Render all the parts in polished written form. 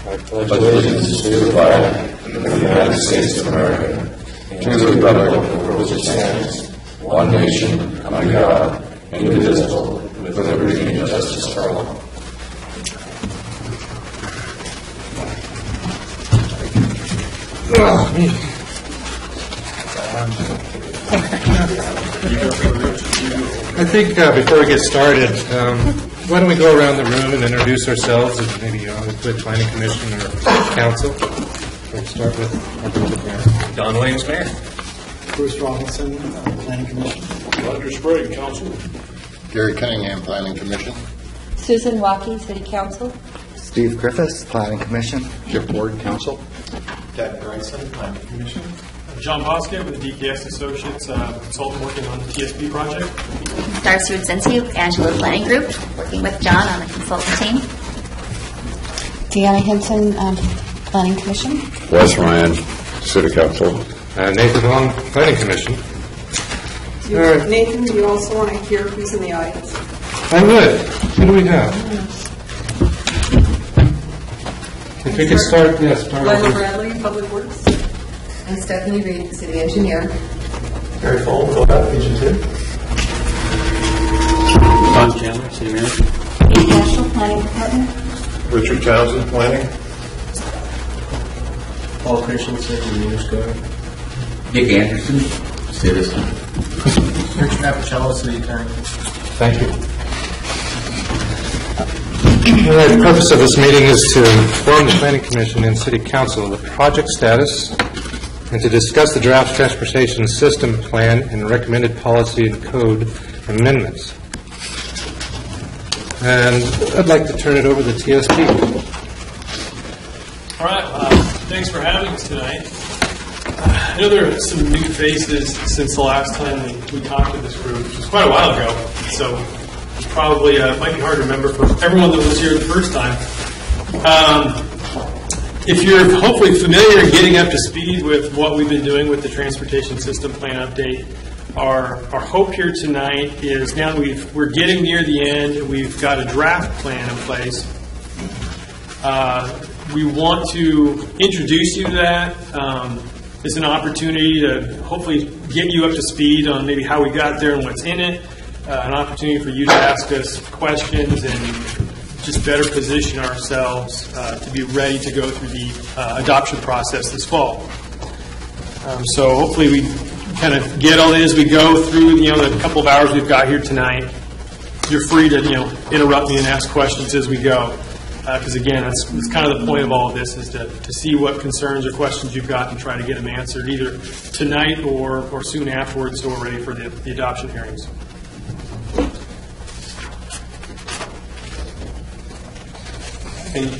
I pledge allegiance to the flag of the United States of America, and to the republic for which it stands, one nation, under God, indivisible, with liberty and justice for all. I think before we get started, why don't we go around the room and introduce ourselves, and maybe with Planning Commission or Council. We'll start with Mayor. Don Williams, Mayor. Bruce Robinson, Planning Commission. Roger Sprague, Council. Gary Cunningham, Planning Commission. Susan Waukee, City Council. Steve Griffiths, Planning Commission. Chip Ward, Council. Ted Bryson, Planning Commission. John Bosca with the DPS Associates, consultant working on the TSP project. Darcy Rudzinski, Angela Planning Group, working with John on the consultant team. Deanna Hinton, Planning Commission. Wes Ryan, City Council. Nathan Long, Planning Commission. Nathan, do you also want to hear who's in the audience? I would. Who do we have? If we could start with Glenn Bradley, Public Works. And Stephanie Reed, City Engineer. Gary Full, Philadelphia Region 2. Don Chandler, City Manager. National Planning Department. Richard Townsend, Planning. Paul Christensen, News Guard. Dick Anderson, Citizen. Rich Papicello, City Attorney. Thank you. The purpose of this meeting is to inform the Planning Commission and City Council of the project status and to discuss the draft transportation system plan and recommended policy and code amendments. And I'd like to turn it over to TSP. All right, thanks for having us tonight. I know there are some new faces since the last time we talked to this group, which was quite a while ago, so it's probably might be hard to remember for everyone that was here the first time. If you're hopefully familiar and getting up to speed with what we've been doing with the transportation system plan update, our hope here tonight is now that we're getting near the end and we've got a draft plan in place, we want to introduce you to that. It's an opportunity to hopefully get you up to speed on maybe how we got there and what's in it, an opportunity for you to ask us questions and just better position ourselves to be ready to go through the adoption process this fall. So hopefully we kind of get all in as we go through the couple of hours we've got here tonight. You're free to interrupt me and ask questions as we go. Because again, that's kind of the point of all of this, is to see what concerns or questions you've got and try to get them answered either tonight or soon afterwards, so we're ready for the adoption hearings. And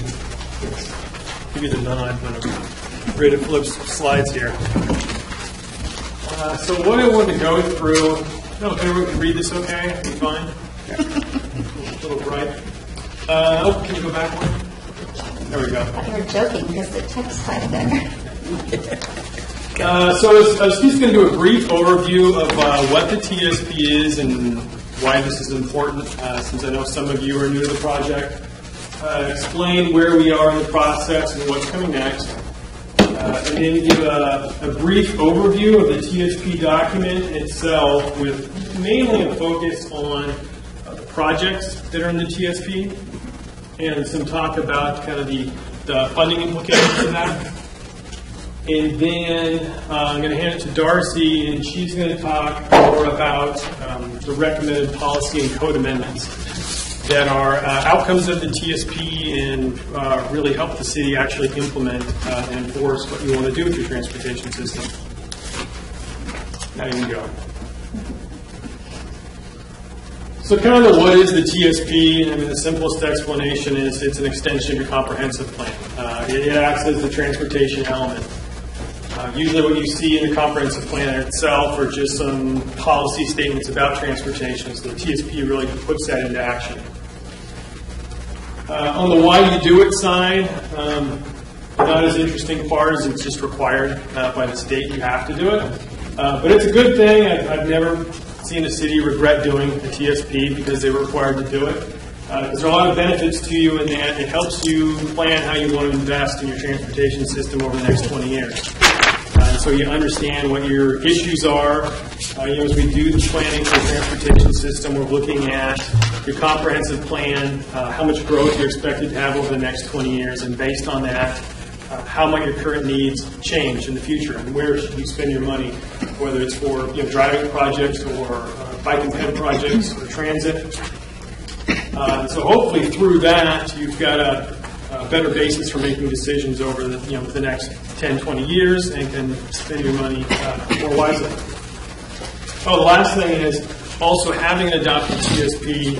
give you the nod when I'm ready to flip slides here. So what I wanted to go through, everyone can read this okay? Are you fine? Yeah. A little bright. Can you go back one? There we go. I think you're joking because the text slide there. So I was just going to do a brief overview of what the TSP is and why this is important, since I know some of you are new to the project. Explain where we are in the process and what's coming next. And then give a brief overview of the TSP document itself, with mainly a focus on the projects that are in the TSP, and some talk about kind of the funding implications of that. And then I'm going to hand it to Darcy, and she's going to talk more about the recommended policy and code amendments that are outcomes of the TSP and really help the city actually implement and enforce what you want to do with your transportation system. Now you can go. So kind of what is the TSP? I mean, the simplest explanation is it's an extension of your comprehensive plan. It acts as the transportation element. Usually what you see in the comprehensive plan itself are just some policy statements about transportation. So the TSP really puts that into action. On the why you do it side, not as interesting part as it's just required by the state. You have to do it. But it's a good thing. I've never seen a city regret doing a TSP because they were required to do it. Because there are a lot of benefits to you in that it helps you plan how you want to invest in your transportation system over the next 20 years. So you understand what your issues are. As we do the planning for the transportation system, we're looking at your comprehensive plan, how much growth you're expected to have over the next 20 years, and based on that, how might your current needs change in the future, and where should you spend your money, whether it's for driving projects or bike and ped projects or transit. So hopefully through that, you've got a better basis for making decisions over the next 10, 20 years and can spend your money more wisely. The last thing is also having an adopted TSP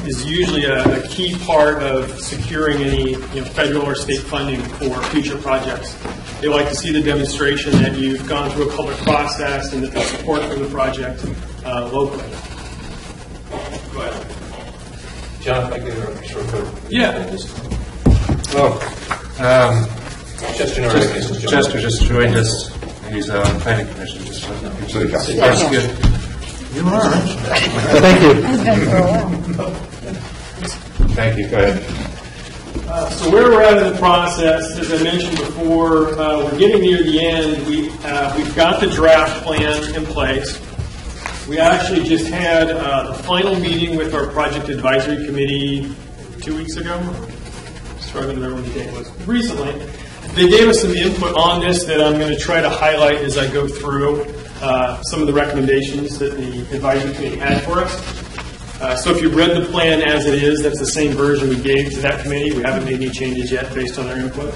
is usually a key part of securing any federal or state funding for future projects. They like to see the demonstration that you've gone through a public process and that there's support for the project locally. Go ahead. John, if I could interrupt you real quick. Yeah. Chester just joined us. He's on the Planning Commission. City Council. That's good. You are. Thank you. Thank you. Go ahead. So where we're at in the process, as I mentioned before, we're getting near the end. We've got the draft plan in place. We actually just had the final meeting with our project advisory committee 2 weeks ago. Struggling to remember when the date was. Recently, they gave us some input on this that I'm going to try to highlight as I go through some of the recommendations that the advisory committee had for us. So if you read the plan as it is, that's the same version we gave to that committee. We haven't made any changes yet based on their input.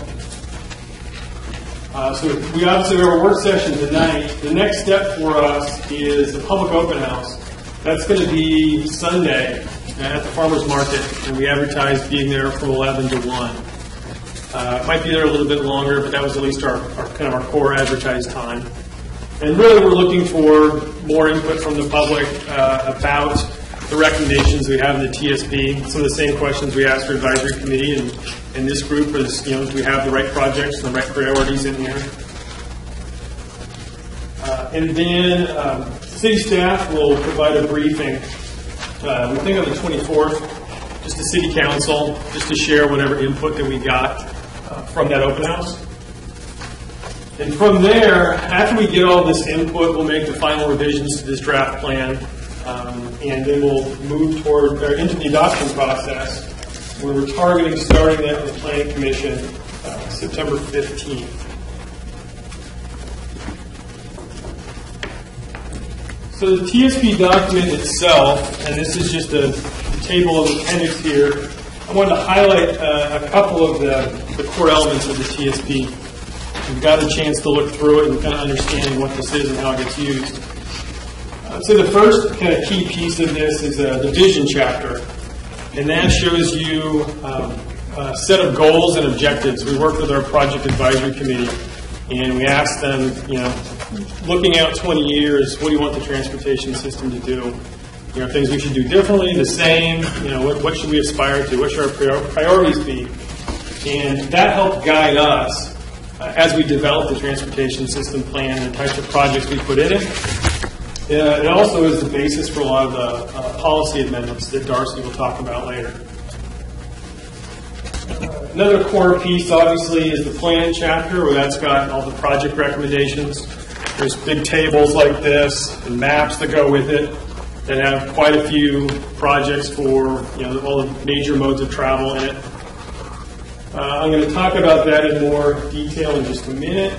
So we obviously have our work session tonight. The next step for us is the public open house. That's going to be Sunday at the farmers market, and we advertised being there from 11 to 1. Might be there a little bit longer, but that was at least our kind of our core advertised time. And really, we're looking for more input from the public about the recommendations we have in the TSP. Some of the same questions we asked our advisory committee and this group is, do we have the right projects and the right priorities in here? And then city staff will provide a briefing, we think on the 24th, just to city council, just to share whatever input that we got from that open house. And from there, after we get all this input, we'll make the final revisions to this draft plan, and then we'll move into the adoption process, where we're targeting starting that with the Planning Commission September 15th. So the TSP document itself, and this is just a table of appendix here, I wanted to highlight a couple of the core elements of the TSP. We've got a chance to look through it and kind of understanding what this is and how it gets used. I'd say the first kind of key piece of this is the vision chapter, and that shows you a set of goals and objectives. We worked with our project advisory committee, and we asked them, looking out 20 years, what do you want the transportation system to do? Things we should do differently, the same, what should we aspire to? What should our priorities be? And that helped guide us as we develop the transportation system plan and the types of projects we put in it. It also is the basis for a lot of the policy amendments that Darcy will talk about later. Another core piece, obviously, is the plan chapter, where that's got all the project recommendations. There's big tables like this and maps that go with it that have quite a few projects for all the major modes of travel in it. I'm going to talk about that in more detail in just a minute.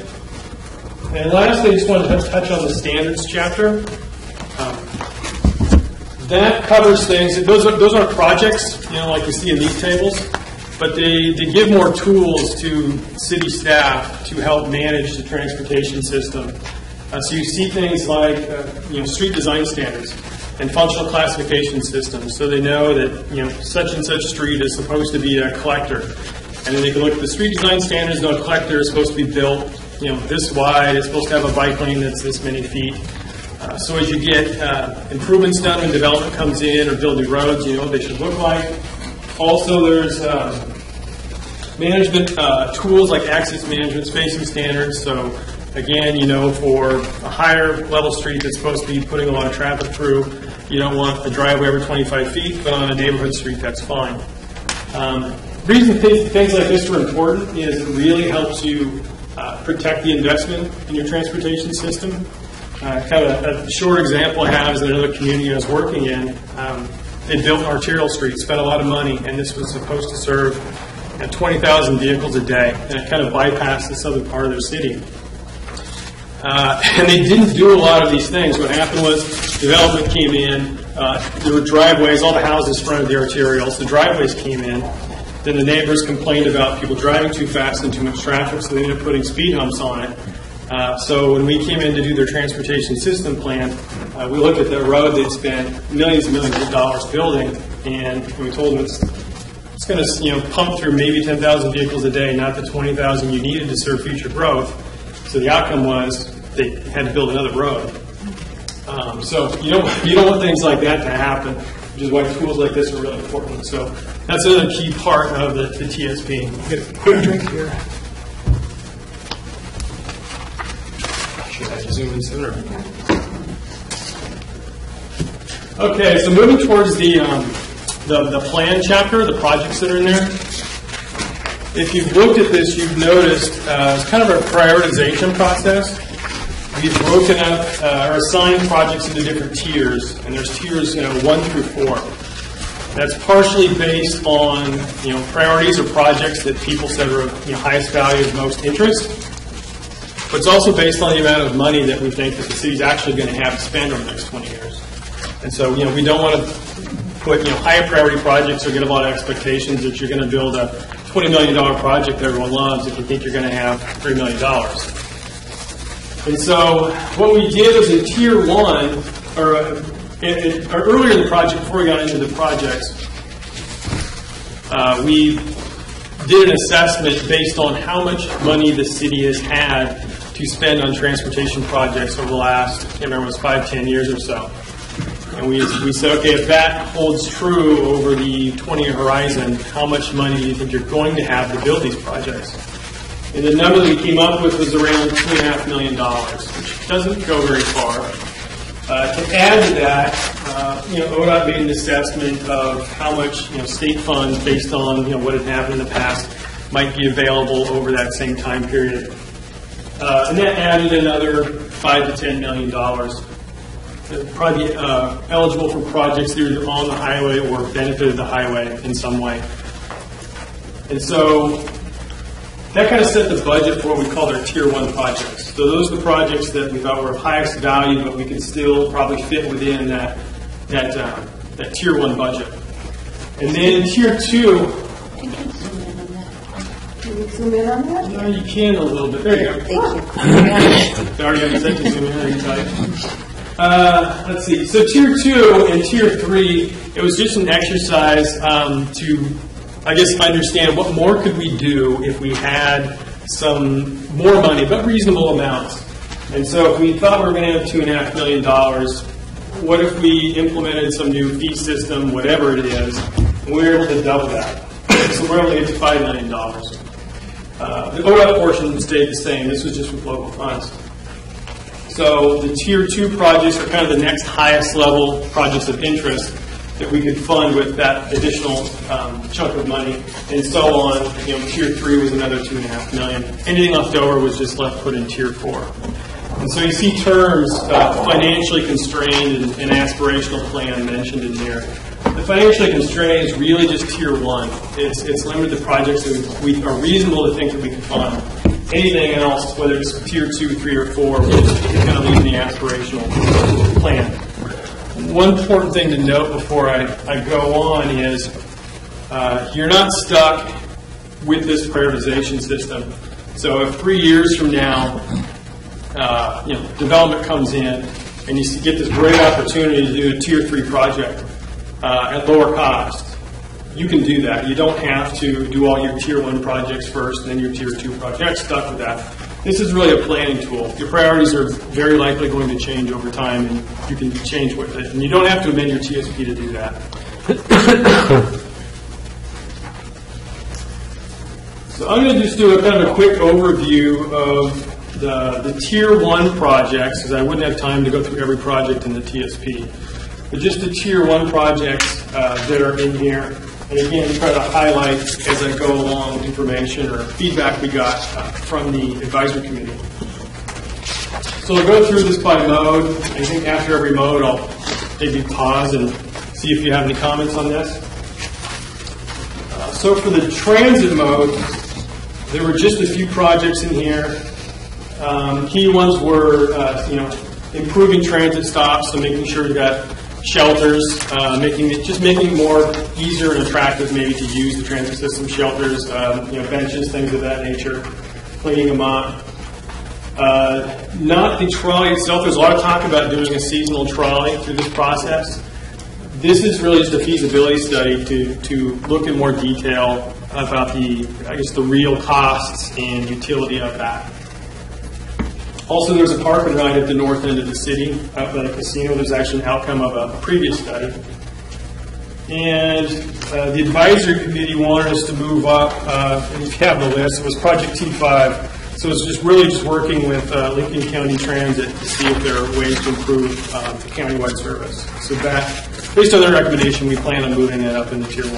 And lastly, I just wanted to touch on the standards chapter. That covers things. Those aren't projects, like you see in these tables, but they give more tools to city staff to help manage the transportation system. So you see things like street design standards and functional classification systems, so they know that such and such street is supposed to be a collector. And then they can look at the street design standards. No, a collector is supposed to be built, this wide. It's supposed to have a bike lane that's this many feet. So as you get improvements done when development comes in or build new roads, you know what they should look like. Also, there's management tools like access management, spacing standards. So again, for a higher level street that's supposed to be putting a lot of traffic through, You don't want a driveway over 25 feet, but on a neighborhood street, that's fine. The reason things like this are important is it really helps you protect the investment in your transportation system. Kind of a short example I have is in another community I was working in. They built an arterial street, spent a lot of money, and this was supposed to serve 20,000 vehicles a day, and it kind of bypassed the southern part of their city. And they didn't do a lot of these things. What happened was development came in, there were driveways, all the houses fronted the arterials, the driveways came in, then the neighbors complained about people driving too fast and too much traffic, so they ended up putting speed humps on it. So when we came in to do their transportation system plan, we looked at the road they'd spent millions and millions of dollars building, and we told them it's going to pump through maybe 10,000 vehicles a day, not the 20,000 you needed to serve future growth. So the outcome was they had to build another road. So you don't want things like that to happen, which is why tools like this are really important. So that's another key part of the TSP. Get a quick drink here. Should I zoom in sooner? Okay, so moving towards the plan chapter, the projects that are in there. If you've looked at this, you've noticed it's kind of a prioritization process. We've broken up or assigned projects into different tiers, and there's tiers 1 through 4. That's partially based on priorities or projects that people said are of highest value, of most interest. But it's also based on the amount of money that we think that the city's actually going to have to spend over the next 20 years. And so we don't want to put higher priority projects or get a lot of expectations that you're going to build a $20 million project that everyone loves if you think you're going to have $3 million. And so what we did was in Tier 1, or earlier in the project, before we got into the projects, we did an assessment based on how much money the city has had to spend on transportation projects over the last, I can't remember, it was 5-10 years or so. And we said, okay, if that holds true over the 20-year horizon, how much money do you think you're going to have to build these projects? And the number that we came up with was around $2.5 million, which doesn't go very far. To add to that, ODOT made an assessment of how much state funds, based on what had happened in the past, might be available over that same time period. And that added another $5 to $10 million. Probably eligible for projects either on the highway or benefited the highway in some way. And so that kind of set the budget for what we call our Tier 1 projects. So those are the projects that we thought were of highest value, but we could still probably fit within that Tier 1 budget. And then in Tier 2... Can you zoom in on that? No, you can a little bit. There you go. Thank you. Sorry, I said to zoom in. Are you tight? Let's see. So Tier 2 and Tier 3, it was just an exercise to, I guess, understand what more could we do if we had some more money, but reasonable amounts. And so if we thought we were going to have $2.5 million, what if we implemented some new fee system, whatever it is, and we were able to double that? So we're able to get to $5 million. The ODOT portion stayed the same. This was just with local funds. So the Tier 2 projects are kind of the next highest level projects of interest that we could fund with that additional chunk of money, and so on. Tier 3 was another $2.5 million. Anything left over was just left put in Tier 4. And so you see terms financially constrained and aspirational plan mentioned in here. The financially constrained is really just Tier 1. It's limited to projects that we are reasonable to think that we can fund. Anything else, whether it's Tier 2, 3, or 4, we're kind of leaving the aspirational plan. One important thing to note before I go on is you're not stuck with this prioritization system. So if 3 years from now, development comes in and you get this great opportunity to do a Tier 3 project at lower cost, you can do that. You don't have to do all your Tier 1 projects first and then your Tier 2 projects. You're not stuck with that. This is really a planning tool. Your priorities are very likely going to change over time, and you can change with it. And you don't have to amend your TSP to do that. So I'm going to just do a kind of a quick overview of the Tier 1 projects, because I wouldn't have time to go through every project in the TSP. but just the Tier 1 projects that are in here. And again, try to highlight as I go along information or feedback we got from the advisory committee. So I'll go through this by mode. I think after every mode, I'll maybe pause and see if you have any comments on this. So for the transit mode, there were just a few projects in here. Key ones were, improving transit stops, so making sure you got shelters, making it more easier and attractive maybe to use the transit system, shelters, benches, things of that nature, cleaning them up. Not the trolley itself. There's a lot of talk about doing a seasonal trolley through this process. This is really just a feasibility study to look in more detail about the real costs and utility of that. Also, there's a park and ride at the north end of the city, up by the casino. There's actually an outcome of a previous study. And the advisory committee wanted us to move up, and if you have the list, it was Project T5. So it's just working with Lincoln County Transit to see if there are ways to improve the countywide service. So that, based on their recommendation, we plan on moving that up into Tier 1.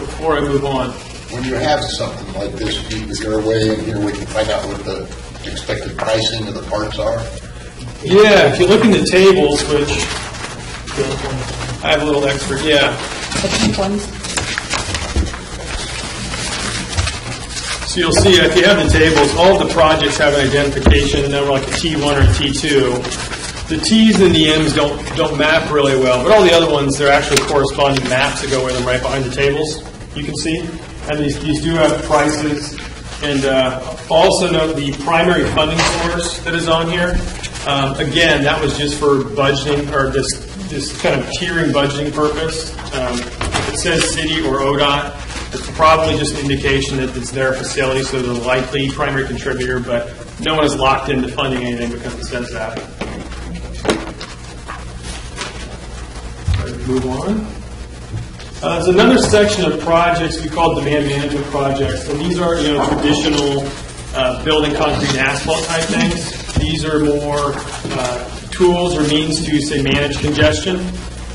Before I move on, When you have something like this, is there a way in here we can find out what the expected pricing of the parts are? yeah, if you look in the tables, which I have a little extra, yeah. So you'll see if you have the tables, all of the projects have an identification, and then we're like a T1 or a T2. The T's and the M's don't map really well, but all the other ones, they're actually corresponding maps that go with them right behind the tables, you can see. And these do have prices. And also note the primary funding source that is on here. Again, that was just for budgeting, or this kind of tiering budgeting purpose. It says city or ODOT. It's probably just an indication that it's their facility, so they're the likely primary contributor, but no one is locked into funding anything because it says that. Move on. There's another section of projects we call demand management projects, and these are traditional building concrete and asphalt type things. These are more tools or means to, say, manage congestion.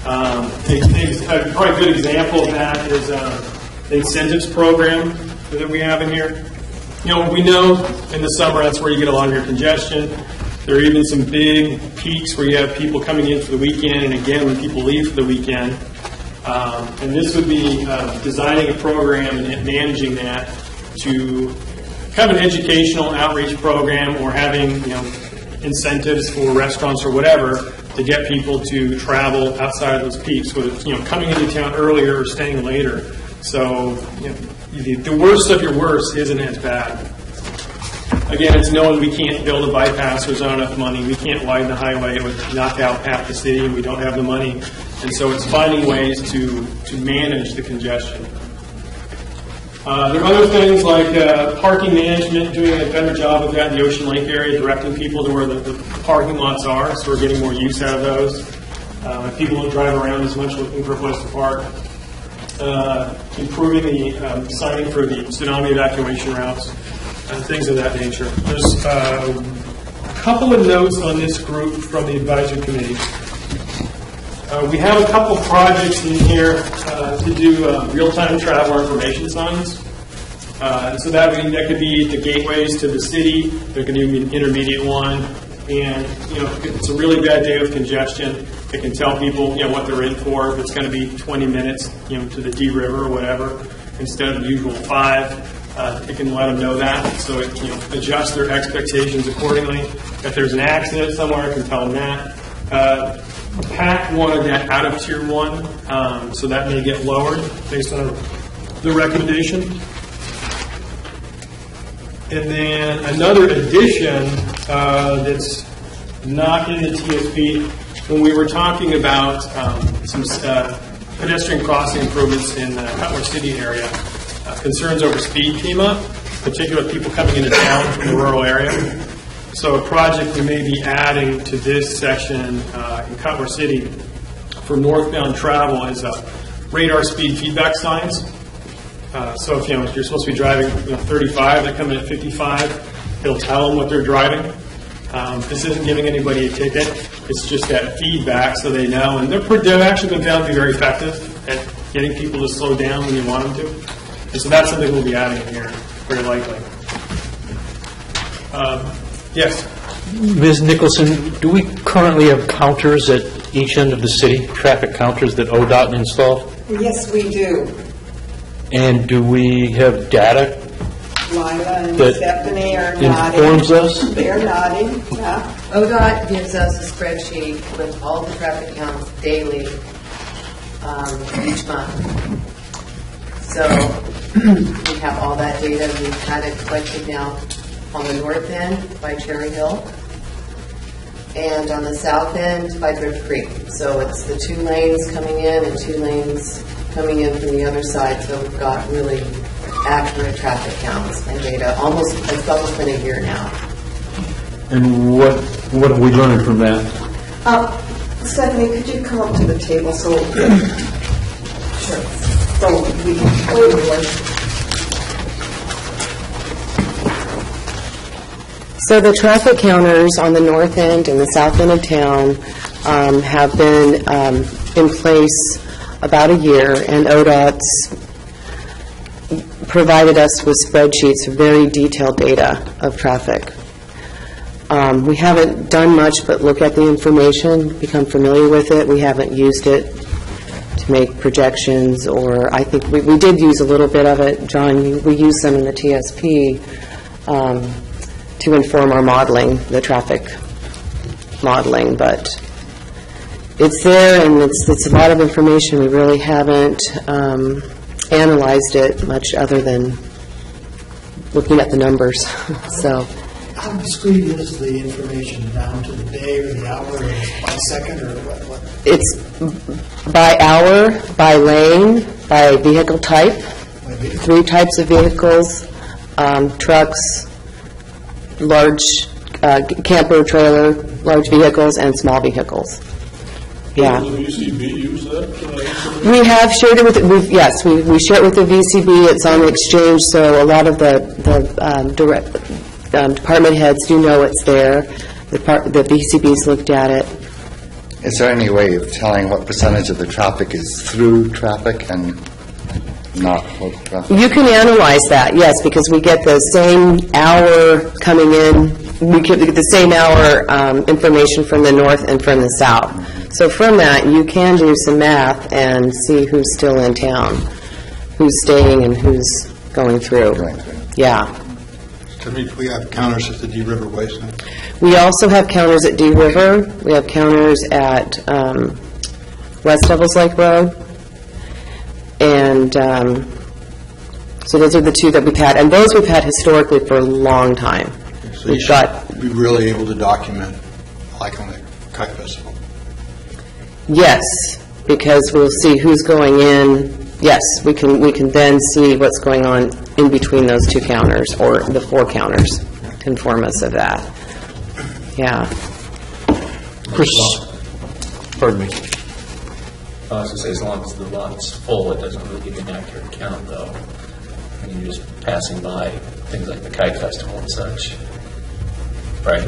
Probably a good example of that is the incentives program that we have in here. We know in the summer that's where you get a lot of your congestion. There are even some big peaks where you have people coming in for the weekend, and again when people leave for the weekend. And this would be designing a program and managing that to kind of an educational outreach program, or having incentives for restaurants or whatever to get people to travel outside of those peaks, whether it's coming into town earlier or staying later. So the worst of your worst isn't as bad. Again, it's knowing we can't build a bypass, there's not enough money. We can't widen the highway, it would knock out half the city, and we don't have the money. And so it's finding ways to manage the congestion. There are other things like parking management, doing a better job of that in the Ocean Lake area, directing people to where the parking lots are, so we're getting more use out of those. People don't drive around as much looking for a place to park. Improving the signing for the tsunami evacuation routes, and things of that nature. There's a couple of notes on this group from the advisory committee. We have a couple projects in here to do real-time traveler information signs. So that could be the gateways to the city. There could be an intermediate one. And, if it's a really bad day with congestion, it can tell people, what they're in for. If it's going to be 20 minutes, to the D River or whatever, instead of the usual 5. It can let them know that, so it adjusts their expectations accordingly. If there's an accident somewhere, it can tell them that. PAC wanted that out of Tier 1, so that may get lowered based on the recommendation. And then another addition that's not in the TSP, when we were talking about some pedestrian crossing improvements in the Cutler City area, concerns over speed came up, particularly people coming into town from the rural area. So a project we may be adding to this section in Cutler City for northbound travel is radar speed feedback signs. So if you're supposed to be driving 35, they come in at 55, it'll tell them what they're driving. This isn't giving anybody a ticket. It's just that feedback so they know. And they've actually been found to be very effective at getting people to slow down when you want them to. And so that's something we'll be adding in here, very likely. Yes? Ms. Nicholson, do we currently have counters at each end of the city, traffic counters that ODOT installed? Yes, we do. And do we have data Lila and that Stephanie are nodding. informs us? They're nodding, yeah. ODOT gives us a spreadsheet with all the traffic counts daily, each month. So we have all that data. We've had it collected now on the north end by Cherry Hill and on the south end by Drift Creek. So it's the 2 lanes coming in and 2 lanes coming in from the other side. So we've got really accurate traffic counts and data. It's almost been a year now. And what have we learned from that? Stephanie, could you come up to the table so sure. So we can So the traffic counters on the north end and the south end of town have been in place about a year, and ODOT's provided us with spreadsheets of very detailed data of traffic. We haven't done much but look at the information, become familiar with it. We haven't used it to make projections, or I think we did use a little bit of it. John, we used some in the TSP to inform our modeling, the traffic modeling, but it's there and it's a lot of information. We really haven't analyzed it much other than looking at the numbers. So, How discrete is the information, down to the day or the hour or by second or what? it's by hour, by lane, by vehicle type, 3 types of vehicles, trucks, large camper, trailer, large vehicles, and small vehicles. Yeah. Will the VCB use that? We have shared it with, yes, we share it with the VCB. It's on the exchange, so a lot of the department heads do know it's there. The VCB's looked at it. Is there any way of telling what percentage of the traffic is through traffic and not local traffic? You can analyze that, yes, because we get the same hour coming in. We get the same hour information from the north and from the south. So from that, you can do some math and see who's still in town, who's staying and who's going through. Yeah. We have counters at the Dee River Wasteland. We also have counters at Dee River. We have counters at West Devils Lake Road. And so those are the 2 that we've had. And those we've had historically for a long time. So you should be really able to document, like on the Kite Festival. Yes, because we'll see who's going in. Yes, we can then see what's going on in between those 2 counters, or the 4 counters, to inform us of that. Yeah. Chris, pardon me. I was going to say, as long as the lot's full, it doesn't really give you an accurate count, though. I mean, you're just passing by things like the Kite Festival and such. Right?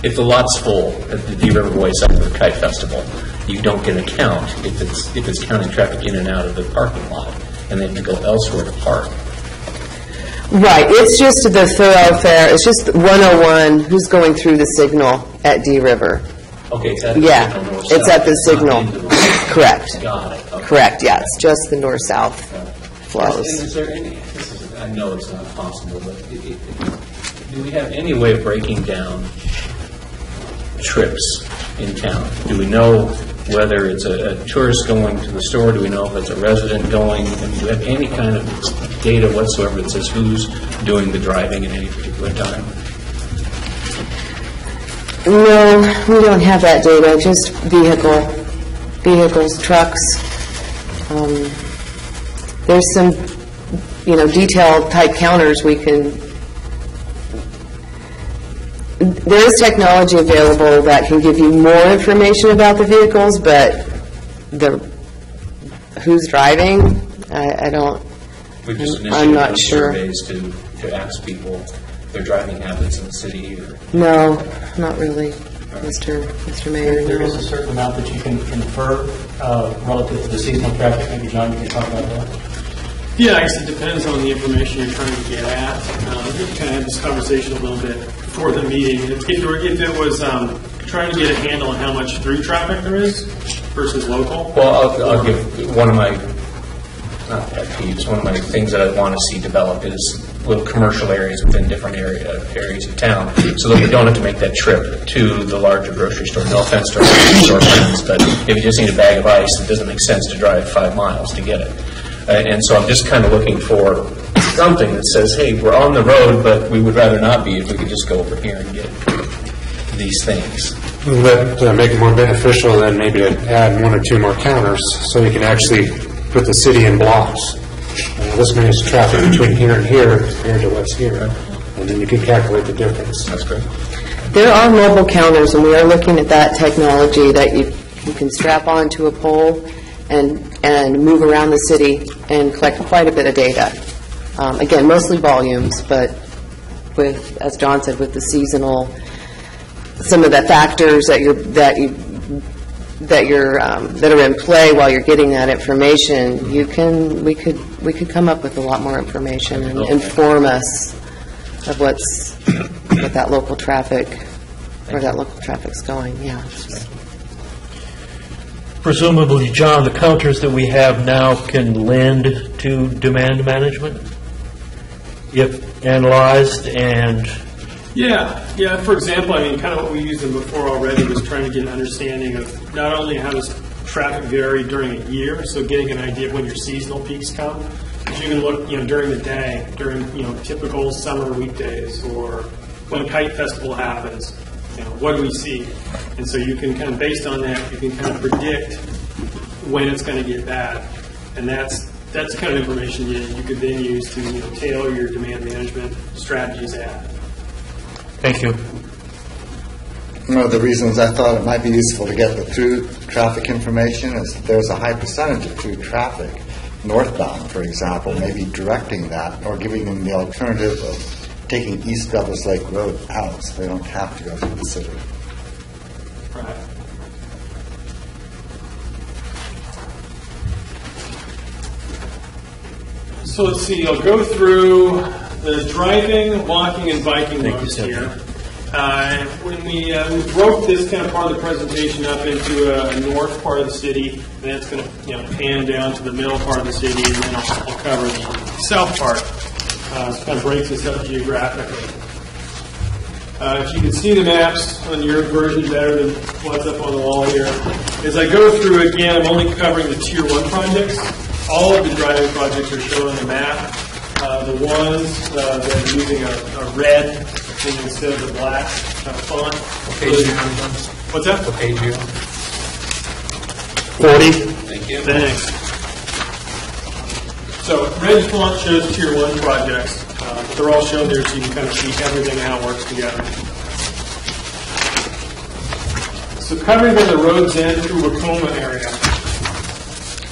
If the lot's full at the Dee River Wayside for the Kite Festival, you don't get a count if it's counting traffic in and out of the parking lot, and they have to go elsewhere to park. Right. It's just the thoroughfare. It's just 101 who's going through the signal at Dee River. Okay, it's at the Yeah, signal north-south. it's at the signal. Correct. Got it. Okay. Correct, yeah. It's just the north-south flows. Is there any, I know it's not possible, but do we have any way of breaking down trips in town? Do we know whether it's a tourist going to the store? Do we know if it's a resident going? And do we have any kind of data whatsoever that says who's doing the driving at any particular time? No, we don't have that data, just vehicles, trucks. There's some, detailed type counters we can. There is technology available that can give you more information about the vehicles, but who's driving, I don't. We've just I'm not initiated sure. surveys to ask people their driving habits in the city. Or No, not really. Mr. Mayor? There is a certain amount that you can infer relative to the seasonal traffic. Maybe, John, you can talk about that. Yeah, I guess it depends on the information you're trying to get at. We kind of had this conversation a little bit before the meeting. If it was trying to get a handle on how much through traffic there is versus local. Well, I'll give one of my, not pet peeves, one of my things that I want to see developed is little commercial areas within different areas of town, so that we don't have to make that trip to the larger grocery store. No offense to our grocery store friends, but if you just need a bag of ice, it doesn't make sense to drive 5 miles to get it. And so I'm just kind of looking for something that says, hey, we're on the road, but we would rather not be if we could just go over here and get these things. But make it more beneficial than maybe to add 1 or 2 more counters, so you can actually put the city in blocks. This many is traffic between here and here compared to what's here, and then you can calculate the difference. That's great. There are mobile counters, and we are looking at that technology that you can strap onto a pole and move around the city and collect quite a bit of data. Again, mostly volumes, but with, as John said, with the seasonal, some of the factors that are in play while you're getting that information, we could come up with a lot more information and inform us of what that local traffic, where that local traffic's going. Yeah. Presumably, John, the counters that we have now can lend to demand management if analyzed and... Yeah. For example, I mean, kind of what we used them before already was trying to get an understanding of not only how does traffic vary during a year, so getting an idea of when your seasonal peaks come, but you can look, during the day, during, typical summer weekdays, or when Kite Festival happens, what do we see? And so you can kind of, based on that, you can kind of predict when it's going to get bad. And that's the kind of information you could then use to tailor your demand management strategies at. Thank you. One of the reasons I thought it might be useful to get the through traffic information is that there's a high percentage of through traffic northbound, for example, maybe directing that or giving them the alternative of taking East Douglas Lake Road out so they don't have to go through the city. Right. So let's see, I'll go through the driving, walking, and biking modes here. When we broke this kind of part of the presentation up into a north part of the city, and then it's going to pan down to the middle part of the city, and then I'll cover the south part. So it kind of breaks this up geographically. If you can see the maps on your version better than what's up on the wall here, as I go through again, I'm only covering the Tier 1 projects. All of the driving projects are shown on the map. The ones that are using a red instead of the black font. What page are you on? What's that? What page are you on? 40. Thank you. Thanks. So red font shows Tier 1 projects. They're all shown there so you can kind of see everything and how it works together. So covering the roads end through Wacoma area.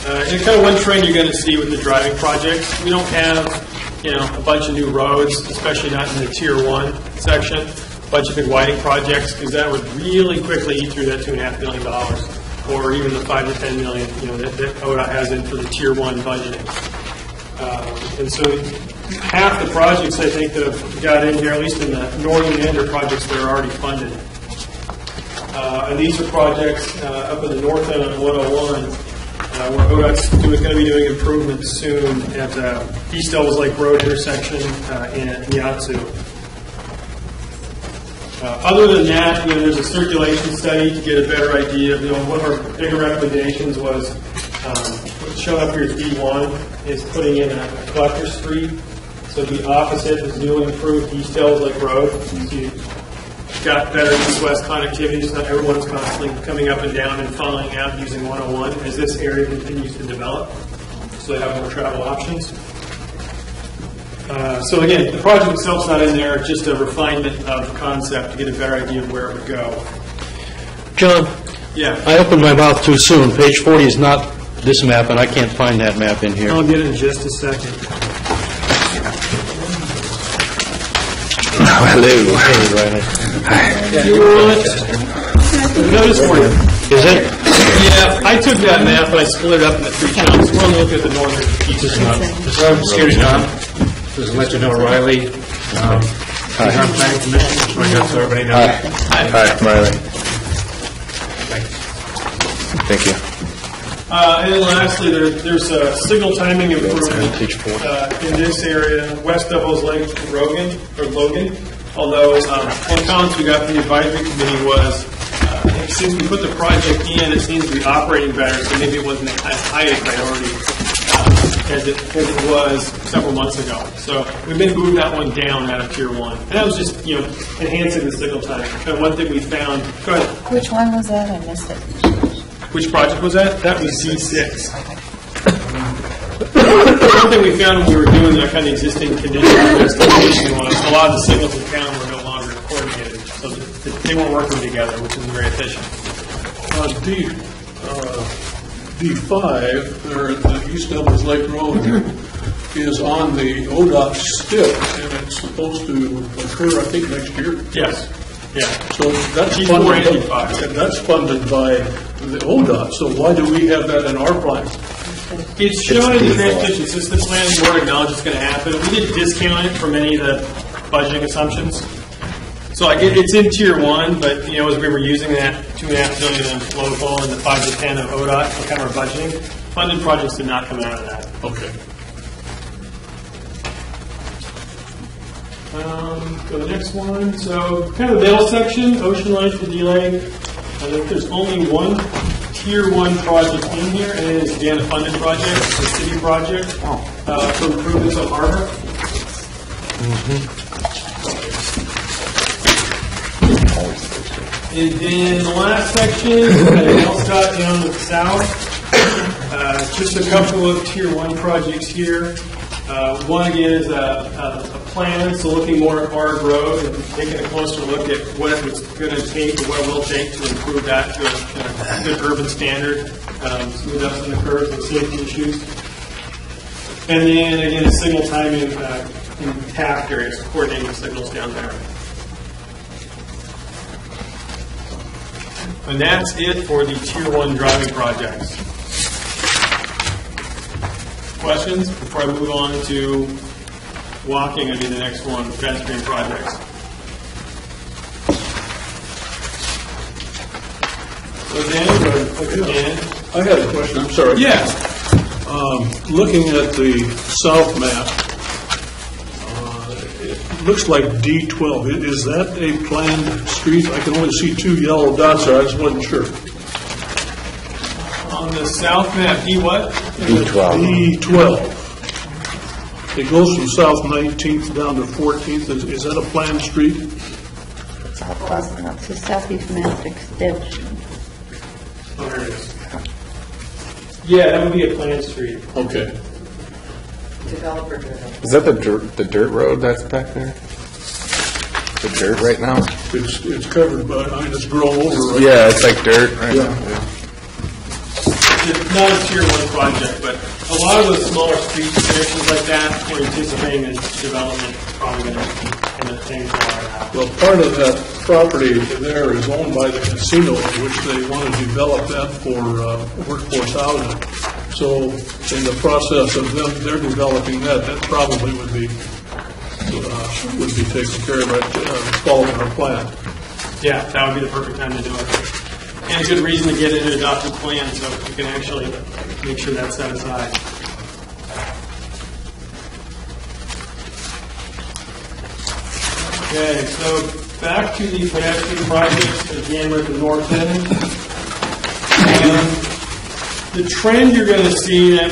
And kind of one trend you're going to see with the driving projects, we don't have a bunch of new roads, especially not in the Tier 1 section, a bunch of big widening projects, because that would really quickly eat through that $2.5 billion, or even the $5 to $10 million that ODOT has in for the Tier 1 budgeting. And so half the projects I think that have got in here, at least in the northern end, are projects that are already funded. And these are projects up in the north end on 101, where ODOT's going to be doing improvements soon at East Devils Lake Road intersection in Yatsu. Other than that, there's a circulation study to get a better idea of one of our bigger recommendations was shown up here at B1 is putting in a collector street. So the opposite is newly improved East Devils Lake Road. So you've got better east-west connectivity so that everyone's constantly coming up and down and funneling out using 101 as this area continues to develop. So they have more travel options. So again, the project itself's not in there, just a refinement of the concept to get a better idea of where it would go. John, Yeah. I opened my mouth too soon. Page 40 is not this map, and I can't find that map in here. I'll get it in just a second. Hello. Notice for you. Is it? Yeah, I took that map and I split it up into 3 chunks. We're only looking at the northern piece. Excuse me, Tom. Just to let you know, Riley, he's on planning commission, just want to let everybody know. Hi, Riley. Thank you. And then lastly, there's a signal timing improvement in this area west of O's Lake Logan. Although one comment we got from the advisory committee was since we put the project in, it seems to be operating better, so maybe it wasn't as high a priority as it was several months ago. So we've been moving that one down out of Tier 1. And that was just, enhancing the signal timing. And one thing we found, go ahead. Which one was that? I missed it. Which project was that? That was Z6. One thing we found when we were doing that kind of existing condition investigation was a lot of the signals in town were no longer coordinated. So they weren't working together, which isn't very efficient. D5, there at the East Devils Lake Road, is on the ODOT STIP, and it's supposed to occur, I think, next year. Yes. Yeah. So that's funded by the ODOT. So why do we have that in our plan? It's shown in the transportation system plan. The board acknowledged it's going to happen. We didn't discount it from any of the budgeting assumptions. So it's in Tier 1, but as we were using that $2.5 million in local and the 5 to 10 of ODOT for kind of our budgeting, funded projects did not come out of that. Okay. Go to the next one. So kind of the middle section, Ocean Lights for D-Lake. I think there's only one Tier 1 project in here, and it is again a funded project, a city project for improvements on harbor. And then the last section, LSTOT down to the south. Just a couple of Tier 1 projects here. One again is a plan, so looking more at Bard Road and taking a closer look at what it's going to take or what it will take to improve that to a good urban standard, smooth up some of the curves and safety issues. And then again, the signal timing in TAP areas, coordinating signals down there. And that's it for the Tier 1 driving projects. Questions before I move on to walking and do the next one, pedestrian projects? So Dan, I had a question. I'm sorry. Yeah. Looking at the south map, it looks like D12. Is that a planned street? I can only see 2 yellow dots there. I just wasn't sure. On the south map, D what? D12. It goes from South 19th down to 14th. Is that a planned street? To Southeast Mass Extension. Oh, there it is. Yeah, that would be a planned street. Okay. Developer driven. Is that the dirt road that's back there? The dirt right now? It's covered by, it's grown over. Right? Yeah, it's like dirt right now. Yeah. It's not a Tier 1 project, but a lot of those smaller street connections like that, we're anticipating that development probably going to end up changing a lot of that. Well, part of that property there is owned by the casino, which they want to develop that for workforce housing. So in the process of they're developing that probably would be taken care of following our plan. Yeah, that would be the perfect time to do it. And a good reason to get it in an adopted plan so you can actually make sure that's set aside. Okay, so back to the pedestrian projects, again with the north end. And the trend you're going to see that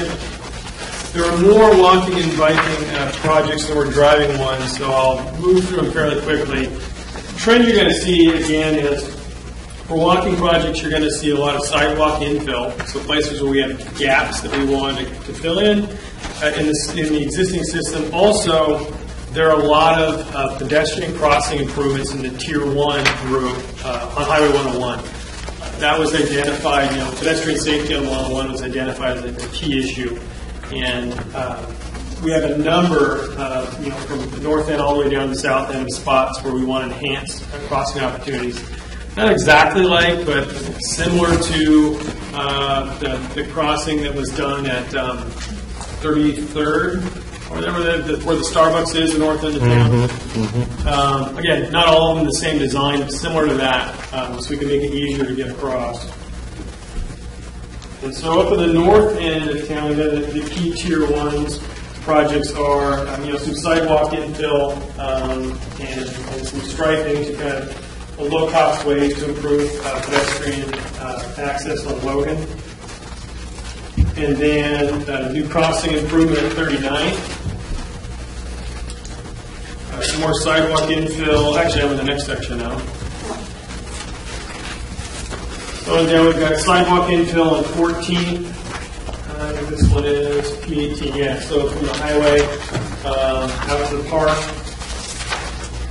there are more walking and biking projects than we're driving ones, so I'll move through them fairly quickly. The trend you're going to see, again, is for walking projects, you're going to see a lot of sidewalk infill, so places where we have gaps that we want to fill in the existing system. Also, there are a lot of pedestrian crossing improvements in the Tier 1 group on Highway 101. That was identified, pedestrian safety on 101 was identified as a key issue. And we have a number, from the north end all the way down to the south end of spots where we want to enhance crossing opportunities. Not exactly like, but similar to the crossing that was done at 33rd, or where the Starbucks is, the north end of town. Again, not all of them the same design, but similar to that, so we can make it easier to get across. And so up at the north end of town, the key Tier 1s projects are, some sidewalk infill and some striping to kind of a low-cost way to improve pedestrian access on Logan. And then new crossing improvement at 39th. Some more sidewalk infill. Actually, I'm in the next section now. So then we've got sidewalk infill on 14th. I think this one is P18, yeah. So from the highway out to the park.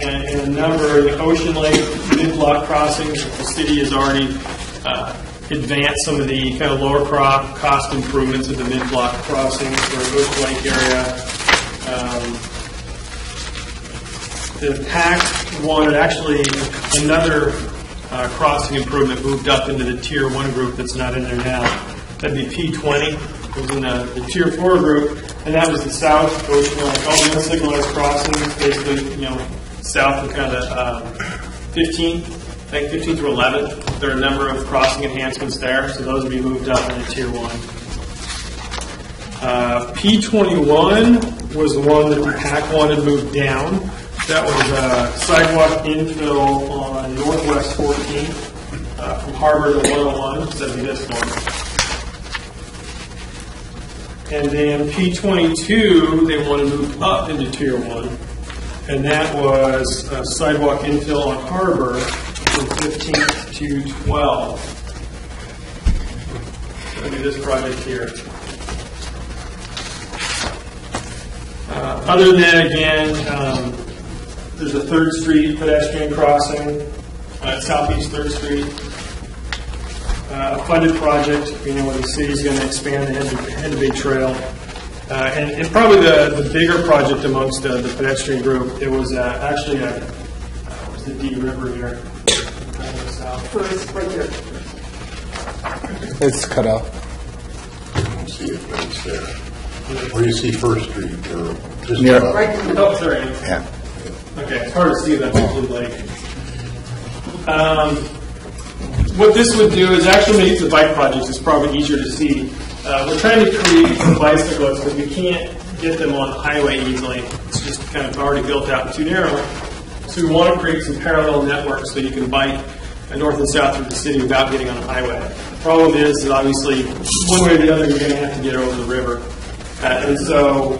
And a number of the Ocean Lake mid-block crossings. The city has already advanced some of the kind of lower cost improvements of the mid-block crossings for the Ocean Lake area. The PAC wanted actually another crossing improvement moved up into the Tier 1 group that's not in there now. That'd be P20. It was in the Tier 4 group, and that was the South Ocean Lake. All the unsignalized crossings, basically, south of kind of 15th, I think 15th through 11th. There are a number of crossing enhancements there, so those will be moved up into Tier 1. P21 was the one that the PAC wanted moved down. That was sidewalk infill on Northwest 14th from Harbor to 101. So that'd be this one. And then P22, they want to move up into Tier 1. And that was sidewalk infill on Harbor from 15th to 12. So that'd be this project here. Other than that, again, there's a 3rd Street pedestrian crossing at Southeast 3rd Street. A funded project, where the city's going to expand the Head Bay Trail. And probably the bigger project amongst the pedestrian group, it was actually was the D River here. Right here. It's cut out. See it, but it's there. Where do you see First Street? Or just Right in the middle. Oh, sorry. Yeah. Okay, it's hard to see that blue lake. What this would do is actually make the bike projects. It's probably easier to see. We're trying to create some bicyclists because we can't get them on the highway easily. It's just kind of already built out and too narrow. So we want to create some parallel networks so you can bike north and south through the city without getting on the highway. The problem is that obviously one way or the other you're going to have to get over the river. And so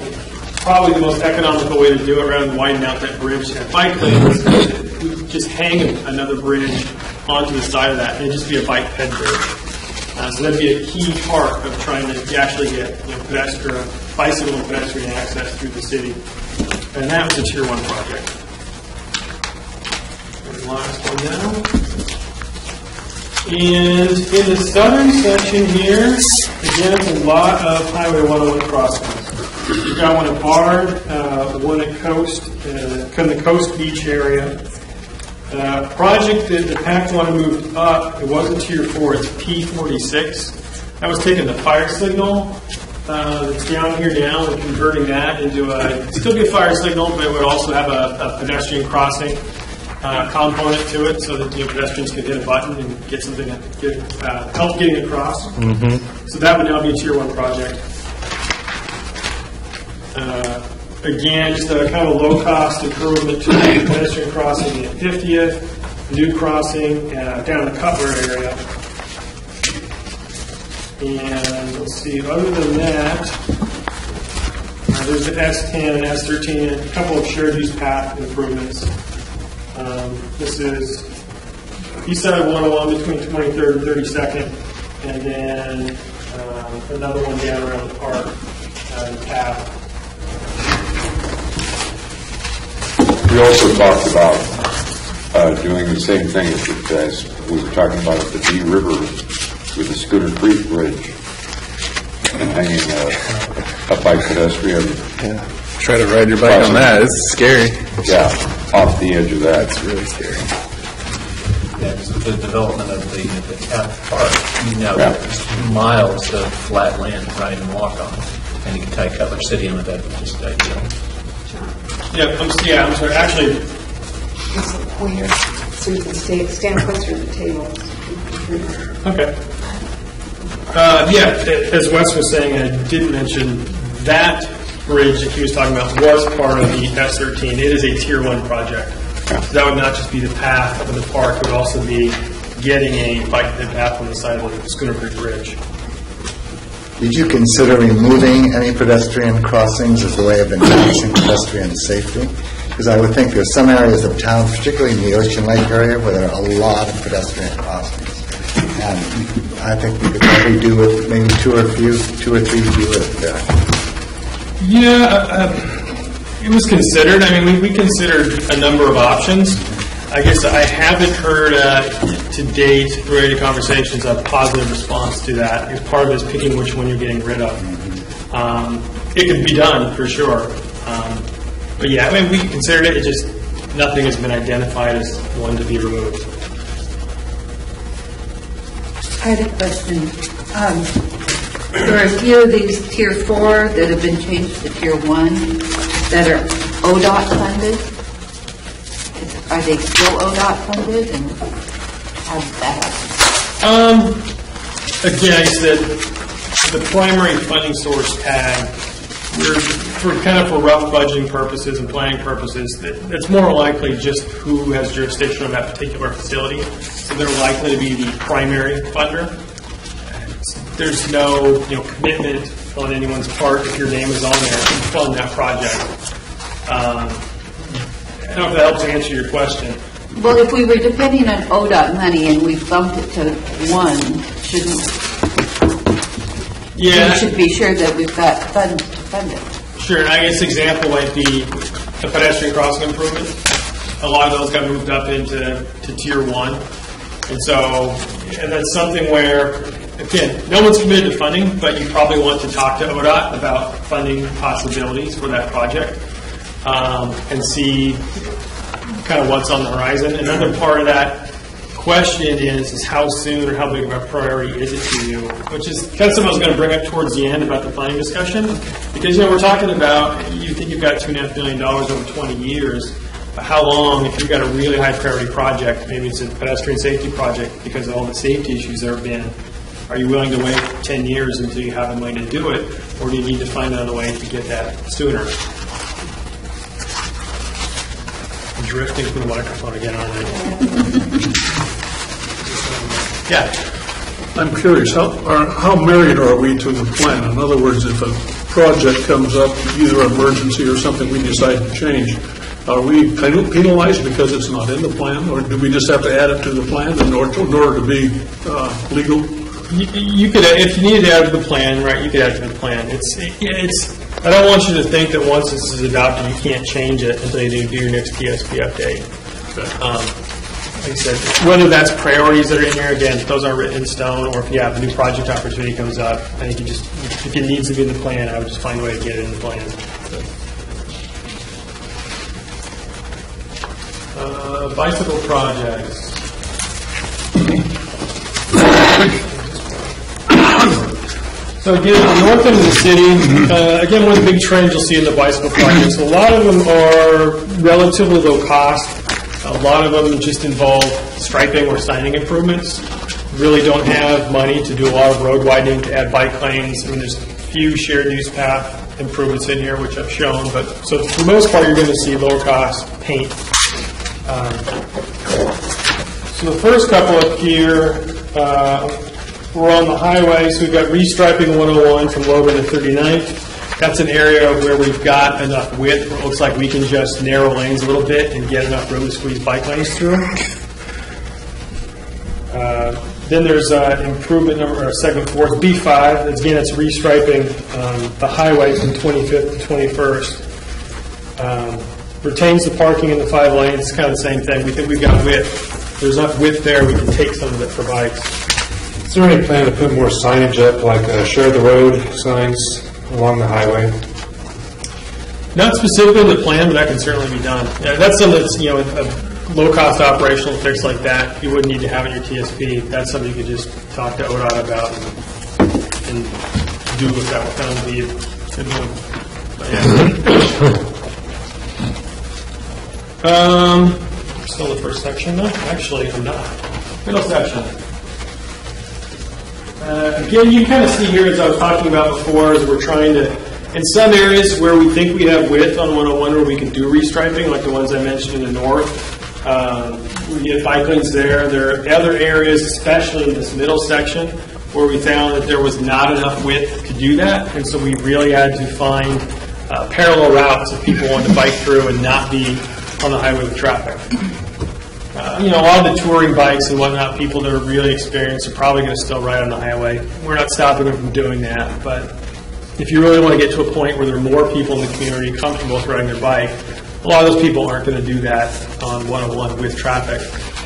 probably the most economical way to do it rather than widen out that bridge and bike lanes is just hang another bridge onto the side of that and it'd just be a bike ped bridge. So that'd be a key part of trying to actually get bicycle and pedestrian access through the city. And that was a Tier 1 project. And last one now. And in the southern section here, again, it's a lot of Highway 101 crossings. You've got one at Bard, one at Coast, kind of the Coast Beach area. Project that the PAC wanted moved up, it wasn't Tier 4, it's P46. That was taking the fire signal that's down here now and converting that into still be a fire signal, but it would also have a pedestrian crossing component to it so that pedestrians could hit a button and get something that help getting across. So that would now be a Tier 1 project. Again, just a kind of low-cost improvement to the pedestrian crossing at 50th, new crossing down the Cutler area. And let's see, other than that, there's the S10 and S13 and a couple of shared use path improvements. This is east side of 101 between 23rd and 32nd, and then another one down around the park and path. We also talked about doing the same thing as we were talking about at the D River with the Scooter Creek Bridge. and hanging a bike pedestrian. Yeah. Try to ride your bike on that. It's scary. Yeah, off the edge of that. It's really scary. Yeah, so the development of the Taft Park, you know, there's miles of flat land to ride and walk on. And you can tie Cutler City in with that, which is ideal. I'm sorry. Actually, Where? So you can stand closer to the table. okay. As Wes was saying, I did mention that bridge that he was talking about was part of the S13. It is a Tier 1 project. So that would not just be the path of the park, it would also be getting a bike path on the side of the Schooner Creek Bridge. Did you consider removing any pedestrian crossings as a way of enhancing pedestrian safety? Because I would think there's some areas of town, particularly in the Ocean Lake area, where there are a lot of pedestrian crossings. And I think we could probably do with maybe two or three fewer there. It was considered. I mean, we considered a number of options. I guess I haven't heard to date, through any conversations, a positive response to that. Because part of it is picking which one you're getting rid of. It could be done, for sure. But yeah, I mean, we considered it. It just, nothing has been identified as one to be removed. I had a question. There are a few of these Tier 4 that have been changed to Tier 1 that are ODOT funded. Are they still ODOT funded, and how does that happen? Again, I said the primary funding source tag, for rough budgeting purposes and planning purposes, it's more likely just who has jurisdiction on that particular facility. So they're likely to be the primary funder. There's no commitment on anyone's part if your name is on there to fund that project. I don't know if that helps answer your question. Well, if we were depending on ODOT money and we bumped it to 1, we should be sure that we've got funds to fund it. Sure, and I guess an example might be the pedestrian crossing improvement. A lot of those got moved up into Tier 1. And that's something where, again, no one's committed to funding, but you probably want to talk to ODOT about funding possibilities for that project and see kind of what's on the horizon. Another part of that question is how soon or how big of a priority is it to you, which is kind of something I was going to bring up towards the end about the funding discussion, because we're talking about, you think you've got $2.5 billion over 20 years, but how long, if you've got a really high priority project, maybe it's a pedestrian safety project because of all the safety issues there have been, are you willing to wait 10 years until you have a way to do it, or do you need to find another way to get that sooner? I'm drifting from the microphone again, aren't I? Yeah. I'm curious, how married are we to the plan? In other words, if a project comes up, either emergency or something we decide to change, are we penalized because it's not in the plan, or do we just have to add it to the plan in order to be legal? You could, if you needed to add it to the plan, right? You could add it to the plan. It's. I don't want you to think that once this is adopted, you can't change it until you do your next TSP update. Like I said, whether that's priorities that are in here, again, if those aren't written in stone, or if you have a new project opportunity comes up, I think if it needs to be in the plan, I would just find a way to get it in the plan. Bicycle projects. So again, north end of the city, again, one of the big trends you'll see in the bicycle projects, a lot of them are relatively low cost. A lot of them just involve striping or signing improvements. Really don't have money to do a lot of road widening to add bike lanes. I mean, there's a few shared use path improvements in here, which I've shown. But so for the most part, you're going to see lower cost paint. So the first couple up here, we're on the highway. So we've got restriping 101 from Logan to 39th. That's an area where we've got enough width where it looks like we can just narrow lanes a little bit and get enough room to squeeze bike lanes through them. Then there's improvement number, or segment 4, B5. Again, it's restriping the highway from 25th to 21st. Retains the parking in the 5 lanes. It's kind of the same thing. We think we've got width. There's enough width there, we can take some of it for bikes. Is there any plan to put more signage up, like share the road signs along the highway? Not specifically in the plan, but that can certainly be done. Yeah, that's something that's, a low-cost operational fix like that, you wouldn't need to have in your TSP. That's something you could just talk to ODOT about and do with that kind of lead. Still the first section, though? Actually, I'm not. Middle section. Again, you kind of see here, as I was talking about before, as we're trying to, in some areas where we think we have width on 101 where we can do restriping, like the ones I mentioned in the north, we get bike lanes there. There are other areas, especially in this middle section, where we found that there was not enough width to do that, and so we really had to find parallel routes that people wanted to bike through and not be on the highway with traffic. A lot of the touring bikes and whatnot, people that are really experienced are probably going to still ride on the highway. We're not stopping them from doing that, but if you really want to get to a point where there are more people in the community comfortable with riding their bike, a lot of those people aren't going to do that on 101 with traffic.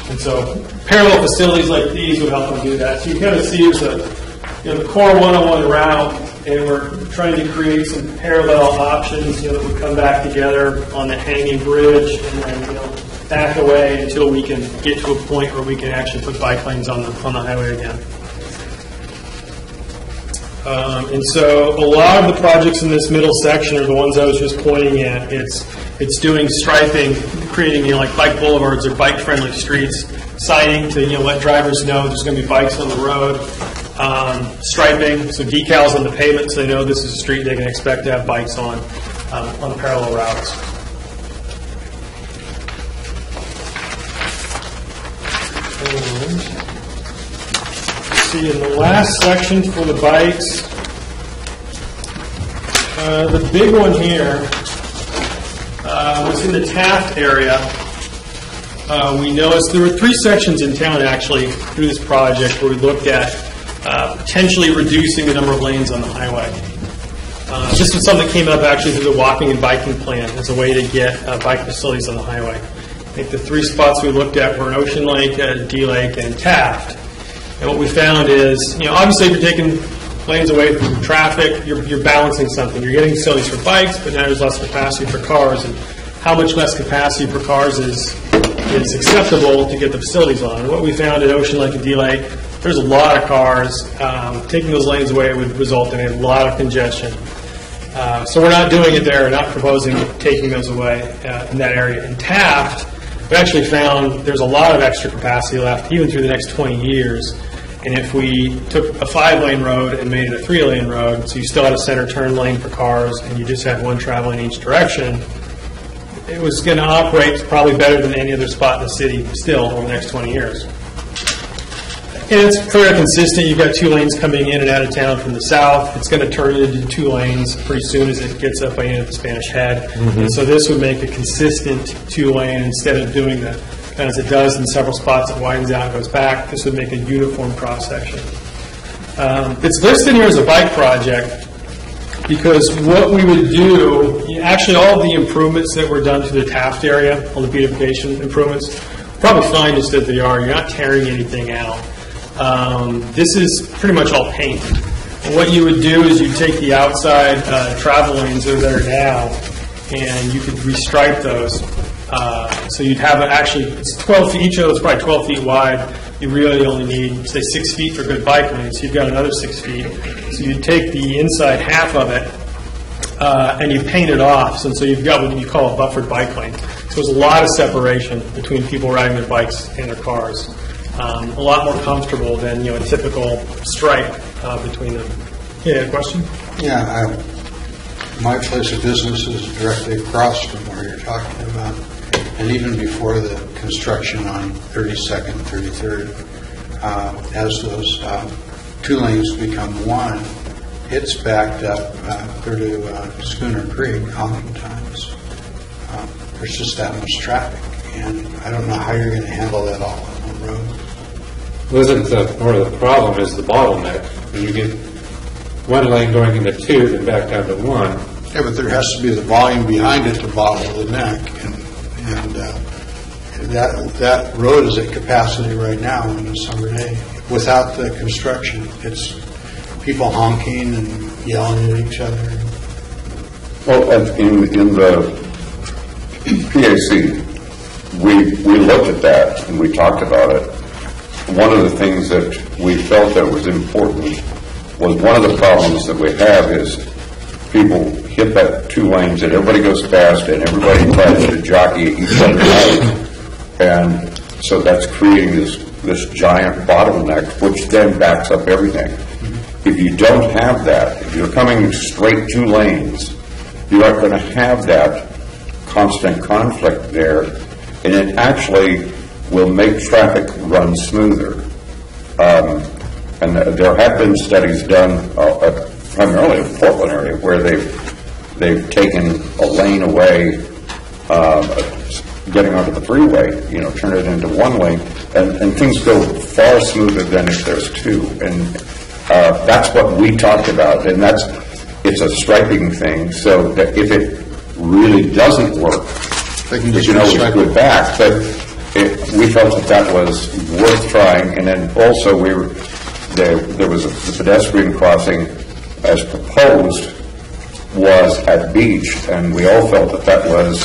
And so parallel facilities like these would help them do that. So you kind of see as the core 101 route, and we're trying to create some parallel options that would come back together on the hanging bridge and then back away until we can get to a point where we can actually put bike lanes on the highway again. And so a lot of the projects in this middle section are the ones I was just pointing at. It's doing striping, creating like bike boulevards or bike-friendly streets, signing to let drivers know there's going to be bikes on the road, striping, so decals on the pavement so they know this is a street they can expect to have bikes on parallel routes. See, in the last section for the bikes, the big one here was in the Taft area. We noticed there were 3 sections in town actually through this project where we looked at potentially reducing the number of lanes on the highway. This was something that came up actually through the walking and biking plan as a way to get bike facilities on the highway. I think the 3 spots we looked at were in Ocean Lake, D Lake, and Taft. And what we found is, obviously if you're taking lanes away from traffic, you're balancing something. You're getting facilities for bikes, but now there's less capacity for cars. And how much less capacity for cars is acceptable to get the facilities on? And what we found at Ocean Lake and D Lake, there's a lot of cars. Taking those lanes away would result in a lot of congestion. So we're not doing it there. We're not proposing taking those away in that area. In Taft, we actually found there's a lot of extra capacity left, even through the next 20 years. And if we took a 5-lane road and made it a 3-lane road, so you still had a center turn lane for cars and you just had one traveling in each direction, it was going to operate probably better than any other spot in the city still over the next 20 years. And it's pretty consistent. You've got 2 lanes coming in and out of town from the south. It's going to turn into 2 lanes pretty soon as it gets up in at the Spanish Head. Mm-hmm. And so this would make a consistent 2-lane instead of doing the, as it does in several spots, it widens out and goes back. This would make a uniform cross-section. It's listed here as a bike project because what we would do, actually all of the improvements that were done to the Taft area, all the beautification improvements, probably fine just as they are. You're not tearing anything out. This is pretty much all paint. And what you would do is you take the outside travel lanes that are there now, and you could restripe those. So you'd have it's 12 feet. Each of those is probably 12 feet wide. You really only need, say, 6 feet for good bike lanes. So you've got another 6 feet. So you'd take the inside half of it, and you paint it off. So you've got what you call a buffered bike lane. So there's a lot of separation between people riding their bikes and their cars. A lot more comfortable than a typical stripe between them. Yeah, question? Yeah, my place of business is directly across from where you're talking about, and even before the construction on 32nd, 33rd, as those 2 lanes become 1, it's backed up clear to Schooner Creek oftentimes. There's just that much traffic, and I don't know how you're going to handle that all on one road. Wasn't part of the problem is the bottleneck. When you get 1 lane going into 2, then back down to 1. Yeah, but there has to be the volume behind it to bottle the neck, and that road is at capacity right now on a summer day. without the construction. It's people honking and yelling at each other. Well, in the PAC, we looked at that and we talked about it. One of the things that we felt that was important was one of the problems that we have is people hit that 2 lanes and everybody goes fast and everybody tries to jockey each other out. And so that's creating this giant bottleneck, which then backs up everything. If you don't have that, if you're coming straight 2 lanes, you aren't going to have that constant conflict there, and it actually will make traffic run smoother. And there have been studies done primarily in the Portland area where they've taken a lane away, getting onto the freeway, turn it into 1 lane, and things go far smoother than if there's 2. And that's what we talked about, and it's a striping thing, so that if it really doesn't work, we go back. But we felt that was worth trying, and then also there was the pedestrian crossing as proposed was at Beach, and we all felt that was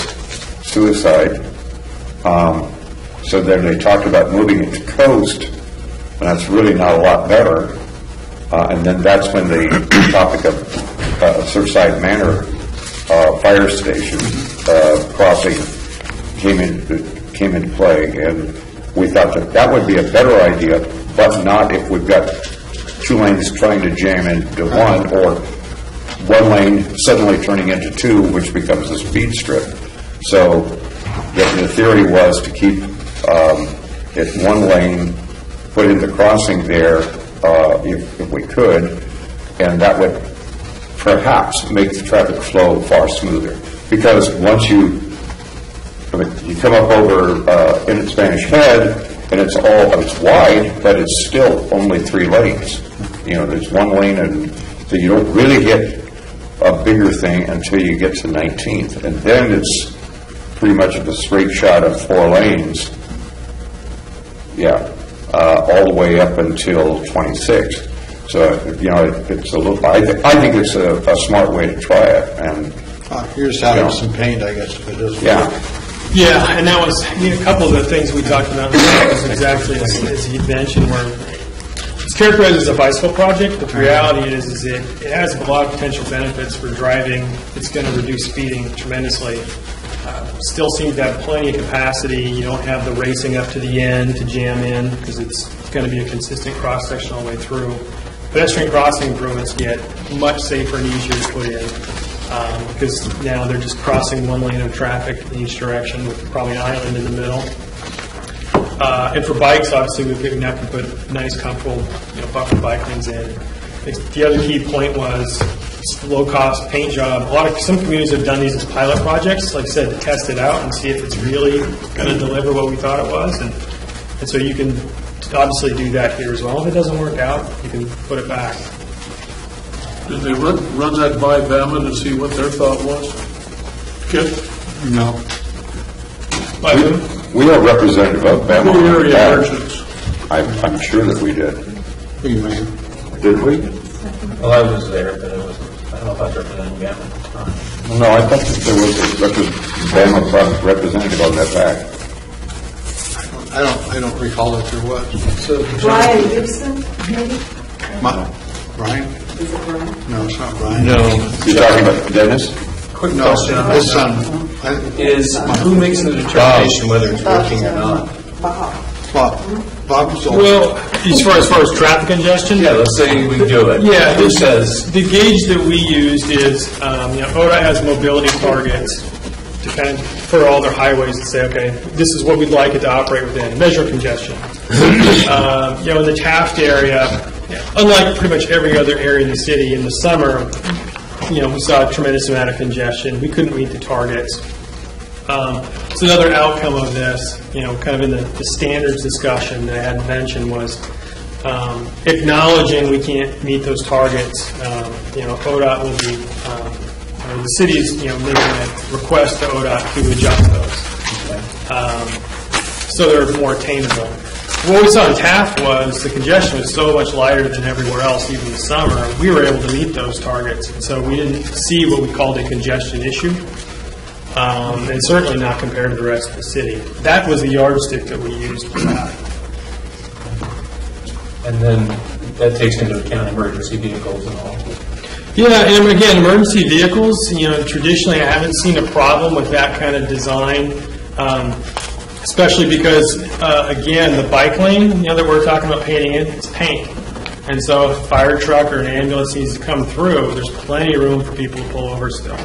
suicide. So then they talked about moving it to Coast, and that's really not a lot better. And then that's when the topic of Surfside Manor fire station crossing came into play, and we thought that would be a better idea, but not if we've got 2 lanes trying to jam into 1, or 1 lane suddenly turning into 2, which becomes a speed strip. So the theory was to keep it 1 lane, put in the crossing there if we could, and that would perhaps make the traffic flow far smoother. Because once you come up over in Spanish Head, and it's wide, but it's still only 3 lanes. There's 1 lane, and so you don't really hit a bigger thing until you get to 19th, and then it's pretty much a straight shot of 4 lanes. All the way up until 26. So it's a little. I think it's a smart way to try it, and here's having some paint, I guess, if it doesn't. Yeah, and that was a couple of the things we talked about. Was exactly as you mentioned, where it's characterized as a bicycle project, but the reality is it has a lot of potential benefits for driving. It's going to reduce speeding tremendously. Still seems to have plenty of capacity. You don't have the racing up to the end to jam in because it's going to be a consistent cross section all the way through. Pedestrian crossing improvements get much safer and easier to put in because now they're just crossing 1 lane of traffic in each direction with probably an island in the middle. And for bikes, obviously, we now can put nice, comfortable, buffer bike lanes in. The other key point was low-cost paint job. Some communities have done these as pilot projects, like I said, to test it out and see if it's really going to deliver what we thought it was. And so you can obviously do that here as well. If it doesn't work out, you can put it back. Did they run that by Bama to see what their thought was? Kip? No. By who? We are representative of Bama. The area merchants. I'm sure that we did. You may. Did we? Well, I was there, but I don't know if I was representing Bama. No, I thought that there was a Bama representative on that back. I don't recall that there was. So Brian Gibson, maybe? Brian? Is it Brian? No, it's not Brian. No. You're talking about Dennis? Quick No, question on his that. son. Is who makes the determination whether it's working or not? Bob's old. Well, as far as traffic congestion? Yeah, let's say we do it. Yeah, Who says? The gauge that we used is, ODOT has mobility targets to kind of, for all their highways to say, okay, this is what we'd like it to operate within, measure congestion. In the Taft area, unlike pretty much every other area in the city, in the summer, we saw a tremendous amount of congestion. We couldn't meet the targets. So another outcome of this, kind of in the standards discussion that I had mentioned was acknowledging we can't meet those targets. ODOT will be, the city's, making a request to ODOT to adjust those. So they're more attainable. what we saw in Taft was the congestion was so much lighter than everywhere else, even in the summer. We were able to meet those targets, and so we didn't see what we called a congestion issue, and certainly not compared to the rest of the city. That was the yardstick that we used for that. And then that takes into account emergency vehicles and all. Yeah, and again, emergency vehicles, traditionally I haven't seen a problem with that kind of design, especially because, again, the bike lane, that we're talking about painting in, it's paint. And so if a fire truck or an ambulance needs to come through, there's plenty of room for people to pull over still.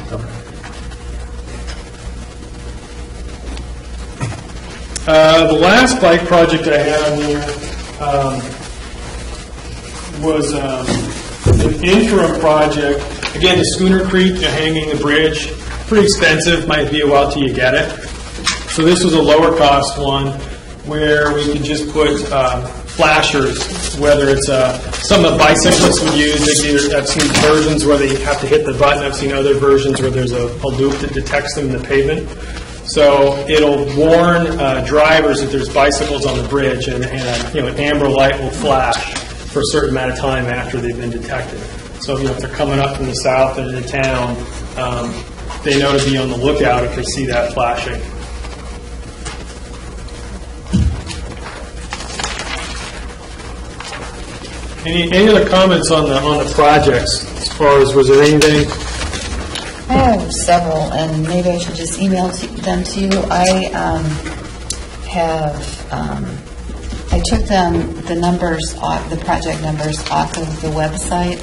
The last bike project I had on here was an interim project. Again, the Schooner Creek, hanging the bridge, pretty expensive, might be a while till you get it. So this was a lower cost one where we could just put flashers, whether it's some of the bicyclists would use. I've seen versions where they have to hit the button. I've seen other versions where there's a loop that detects them in the pavement. So it'll warn drivers that there's bicycles on the bridge, and an amber light will flash for a certain amount of time after they've been detected. So if they're coming up from the south and into town, they know to be on the lookout if they see that flashing. Any other comments on the projects? As far as, was there anything? I have several, and maybe I should just email them to you. I took the numbers, the project numbers, off of the website,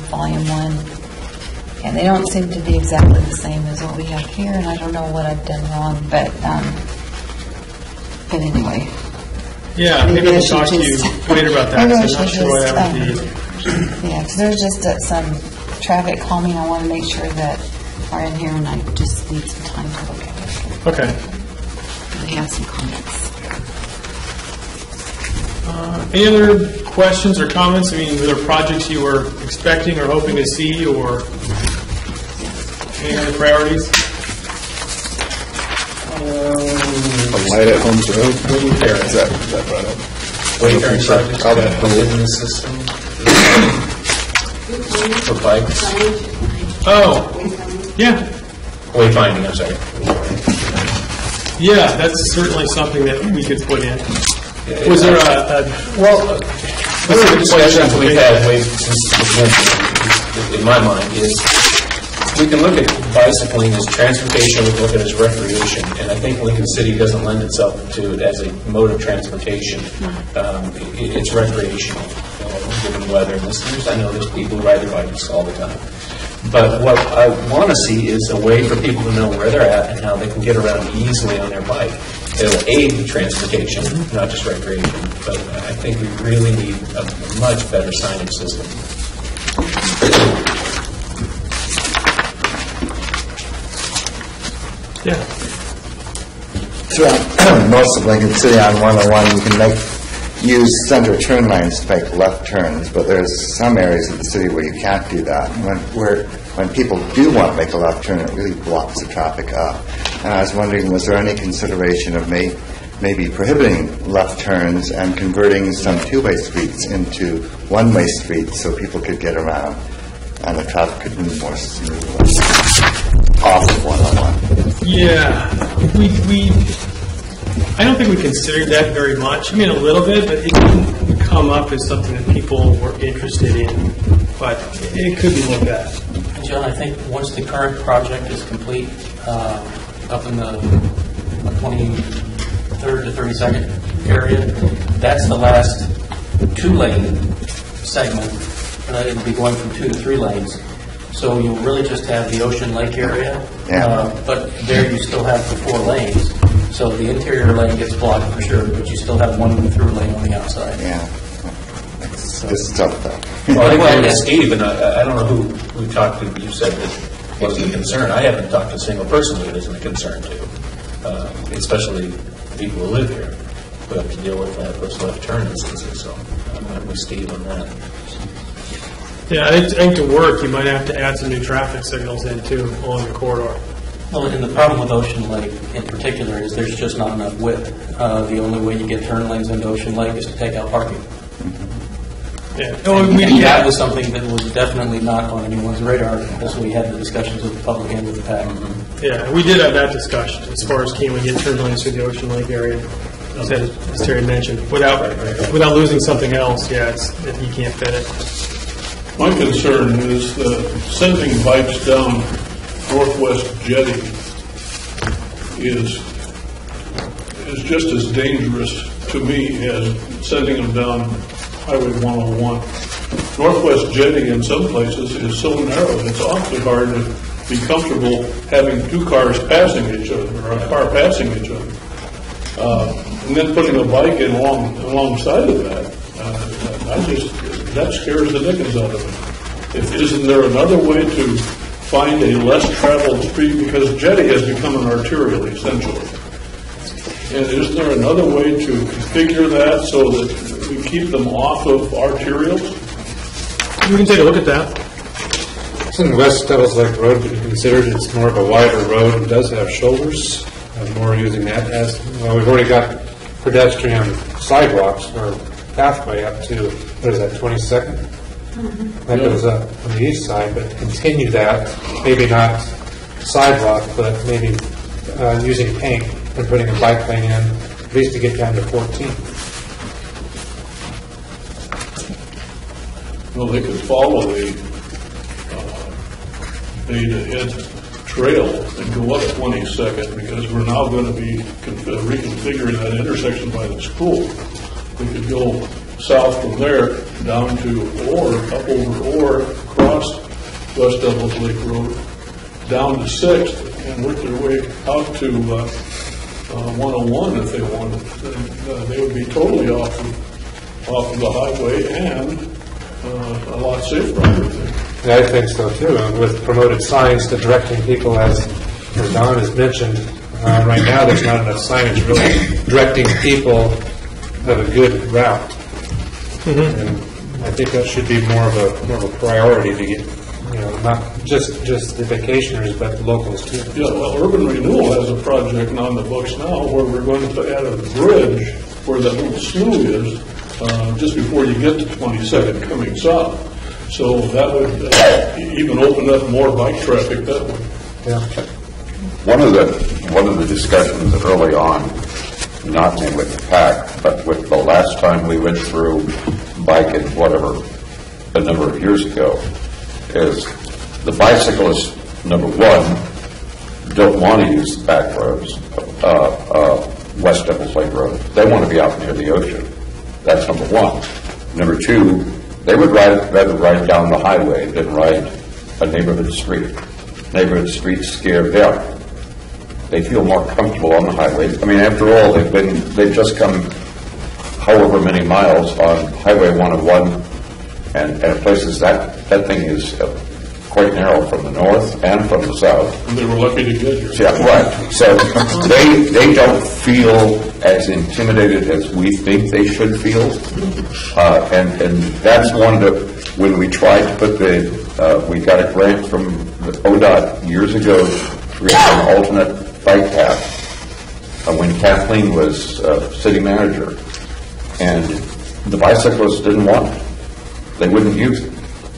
volume 1, and they don't seem to be exactly the same as what we have here. And I don't know what I've done wrong, but anyway. Yeah, maybe I'll talk to you later about that. I'm not sure what that would be. Yeah, because there's just some traffic calming I want to make sure that are in here, and I just need some time to look at it. Okay. They have some comments. Any other questions or comments? I mean, were there projects you were expecting or hoping to see, or any other priorities? The light at Holmes Road. Is that brought up? Wayfaring projects that in the system for bikes. Oh, yeah. Wayfinding, I'm sorry. Yeah, that's certainly something that we could put in. Was there one of the discussions we've had in my mind is we can look at bicycling as transportation, we can look at it as recreation, and I think Lincoln City doesn't lend itself to it as a mode of transportation. It's recreational, given weather. I know there's people who ride their bikes all the time. But what I want to see is a way for people to know where they're at and how they can get around easily on their bike. It'll aid transportation, not just recreation. But I think we really need a much better signage system. Yeah. Throughout most of Lincoln City on 101, you can use center turn lanes to make left turns, but there's some areas of the city where you can't do that. When people do want to make a left turn, it really blocks the traffic up. And I was wondering, was there any consideration of maybe prohibiting left turns and converting some two-way streets into one-way streets so people could get around and the traffic could move more smoothly off of 101? Yeah, I don't think we considered that very much. I mean, a little bit, but it didn't come up as something that people were interested in. But it could be looked at. John, I think once the current project is complete, up in the 23rd to 32nd area, that's the last two-lane segment. It'll be going from 2 to 3 lanes. So you'll really just have the Ocean Lake area, but there you still have the 4 lanes. So the interior lane gets blocked for sure, but you still have one through lane on the outside. Yeah. It's tough, though. Well, I think with Steve, and I don't know who we talked to, but you said that wasn't a concern. I haven't talked to a single person who it isn't a concern to, especially people who live here, who have to deal with those left turn instances. So I'm with Steve on that. Yeah, I think to work, you might have to add some new traffic signals in, too, along the corridor. Well, and the problem with Ocean Lake in particular is there's just not enough width. The only way you get turn lanes into Ocean Lake is to take out parking. Yeah. And that was something that was definitely not on anyone's radar as we had the discussions with the public and with the PAC. Yeah, we did have that discussion as far as can we get turn lanes through the Ocean Lake area, as Terry mentioned, without losing something else. Yeah, you can't fit it. My concern is sending bikes down Northwest Jetty is just as dangerous to me as sending them down Highway 101. Northwest Jetty in some places is so narrow, it's awfully hard to be comfortable having two cars passing each other, or a car passing each other. And then putting a bike in alongside of that, that scares the dickens out of me. Isn't there another way to find a less traveled street? Because Jetty has become an arterial, essentially. And isn't there another way to configure that so that we keep them off of arterials? We can take a look at that. It's in West Devils Lake Road to be considered. It's more of a wider road. It does have shoulders. More using that as well. We've already got pedestrian sidewalks or pathway up to, what is that, 22nd? That goes up on the east side, but continue that, maybe not sidewalk, but maybe using paint and putting a bike lane in, at least to get down to 14. Well, they could follow the Bay-to-Head trail and go up 22nd, because we're now going to be reconfiguring that intersection by the school. We could go south from there down to Orr, up over Orr, across West Devils Lake Road, down to 6th, and work their way out to 101 if they wanted. They would be totally off of the highway and a lot safer, I would think. Yeah, I think so too. With promoted signs to directing people, as Don has mentioned, right now there's not enough signage really directing people of a good route. Mm-hmm. And I think that should be more of a priority to get, not just the vacationers, but the locals too. Yeah, well, Urban Renewal has a project on the books now where we're going to add a bridge where that little slough is just before you get to 22nd coming south. So that would even open up more bike traffic that way. Yeah. One of the discussions early on, not only with the PAC, but with the last time we went through biking, whatever, a number of years ago, is the bicyclists, number one, don't want to use the back roads, West Devils Lake Road. They want to be out near the ocean. That's number one. Number two, they would rather ride down the highway than ride a neighborhood street. Neighborhood streets scare them. They feel more comfortable on the highway. I mean, after all, they've just come however many miles on Highway 101, and places that thing is quite narrow from the north and from the south. And they were lucky to get here. Yeah, right. So they don't feel as intimidated as we think they should feel, and that's one of when we tried to put we got a grant from the ODOT years ago to create an alternate bike path when Kathleen was city manager, and the bicyclists didn't want it. They wouldn't use it.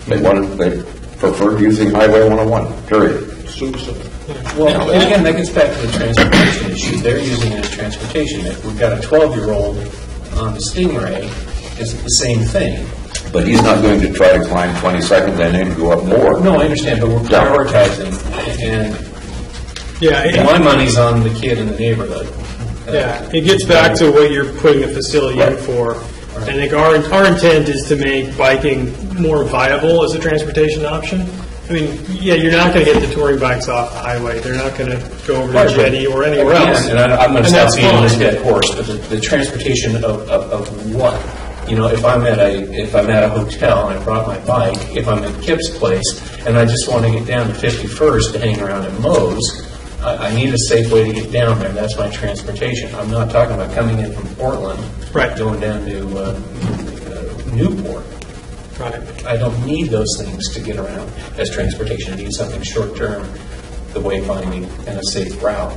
They preferred using Highway 101, period. Well, and again, that gets back to the transportation issue. They're using it as transportation. If we've got a 12-year-old on the Stingray, it's the same thing. But he's not going to try to climb 22nd and go up more. No, I understand, but we're prioritizing, and my money's on the kid in the neighborhood. Yeah, it gets back to what you're putting the facility in for. I think our intent is to make biking more viable as a transportation option. I mean, you're not going to get the touring bikes off the highway. They're not going to go over to Jetty or anywhere else. And I'm going to stop beating this dead horse, but the transportation of what? If I'm at a hotel and I brought my bike, if I'm at Kip's place and I just want to get down to 51st to hang around at Moe's, I need a safe way to get down there. That's my transportation. I'm not talking about coming in from Portland, going down to Newport. Right. I don't need those things to get around as transportation. I need something short term the wayfinding and a safe route.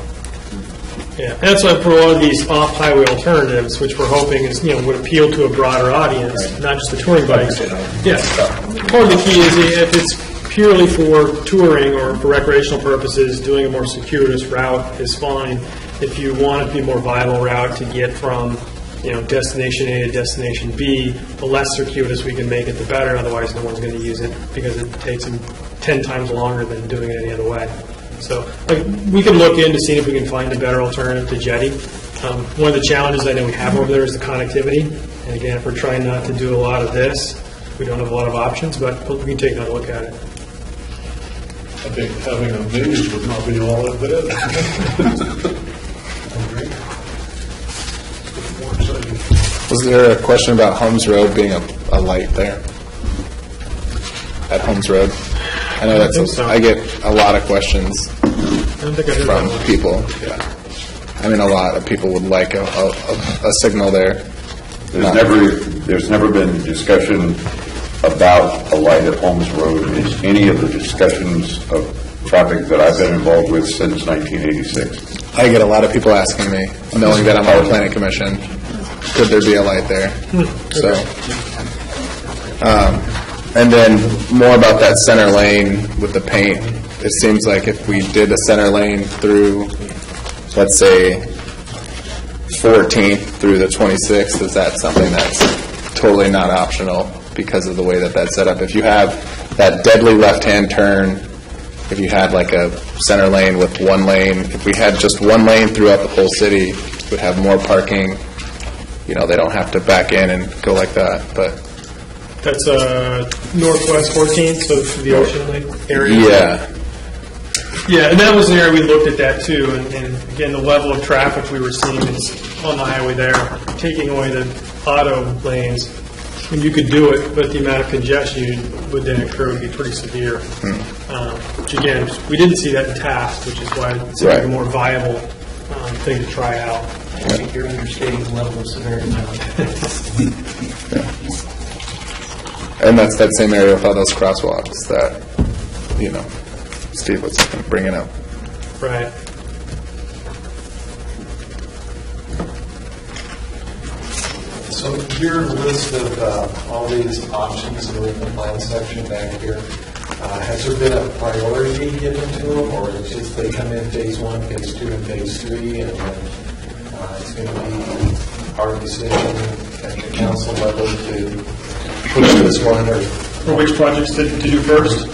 Yeah, and that's why for a lot of these off-highway alternatives, which we're hoping is, would appeal to a broader audience, not just the touring bikes. Yeah, part of the key is if it's purely for touring or for recreational purposes, doing a more circuitous route is fine. If you want it to be a more viable route to get from, destination A to destination B, the less circuitous we can make it, the better. Otherwise, no one's going to use it because it takes them 10 times longer than doing it any other way. So we can look into seeing if we can find a better alternative to Jetty. One of the challenges I know we have over there is the connectivity. And again, if we're trying not to do a lot of this, we don't have a lot of options, but we can take another look at it. I think having a maze would not be all that bad. Was there a question about Holmes Road being a light there? At Holmes Road? I know I get a lot of questions from people. Yeah. I mean, a lot of people would like a signal there. There's never been discussion about a light at Holmes Road in any of the discussions of traffic that I've been involved with since 1986. I get a lot of people asking me, knowing that I'm on the Planning Commission, could there be a light there? So, and then more about that center lane with the paint. It seems like if we did a center lane through, let's say, 14th through the 26th, is that something that's totally not optional because of the way that that's set up? If you have that deadly left-hand turn, if you had like a center lane with one lane, if we had just one lane throughout the whole city, we'd have more parking. They don't have to back in and go like that, but... That's northwest 14th, so the Ocean Lake area? Yeah. Yeah, and that was an area we looked at that too, and again, the level of traffic we were seeing is on the highway there, taking away the auto lanes, and you could do it, but the amount of congestion would then occur would be pretty severe. Which again, we didn't see that in Taft, which is why it's like a more viable thing to try out. I think you're understating the level of severity now. And that's that same area with all those crosswalks that, Steve was bringing up. Right. So your list of all these options in the plan section back here, has there been a priority given to them, or it's just they come in phase 1, phase 2, and phase 3, and then it's going to be our decision at the council level to push this one, or which projects to do first?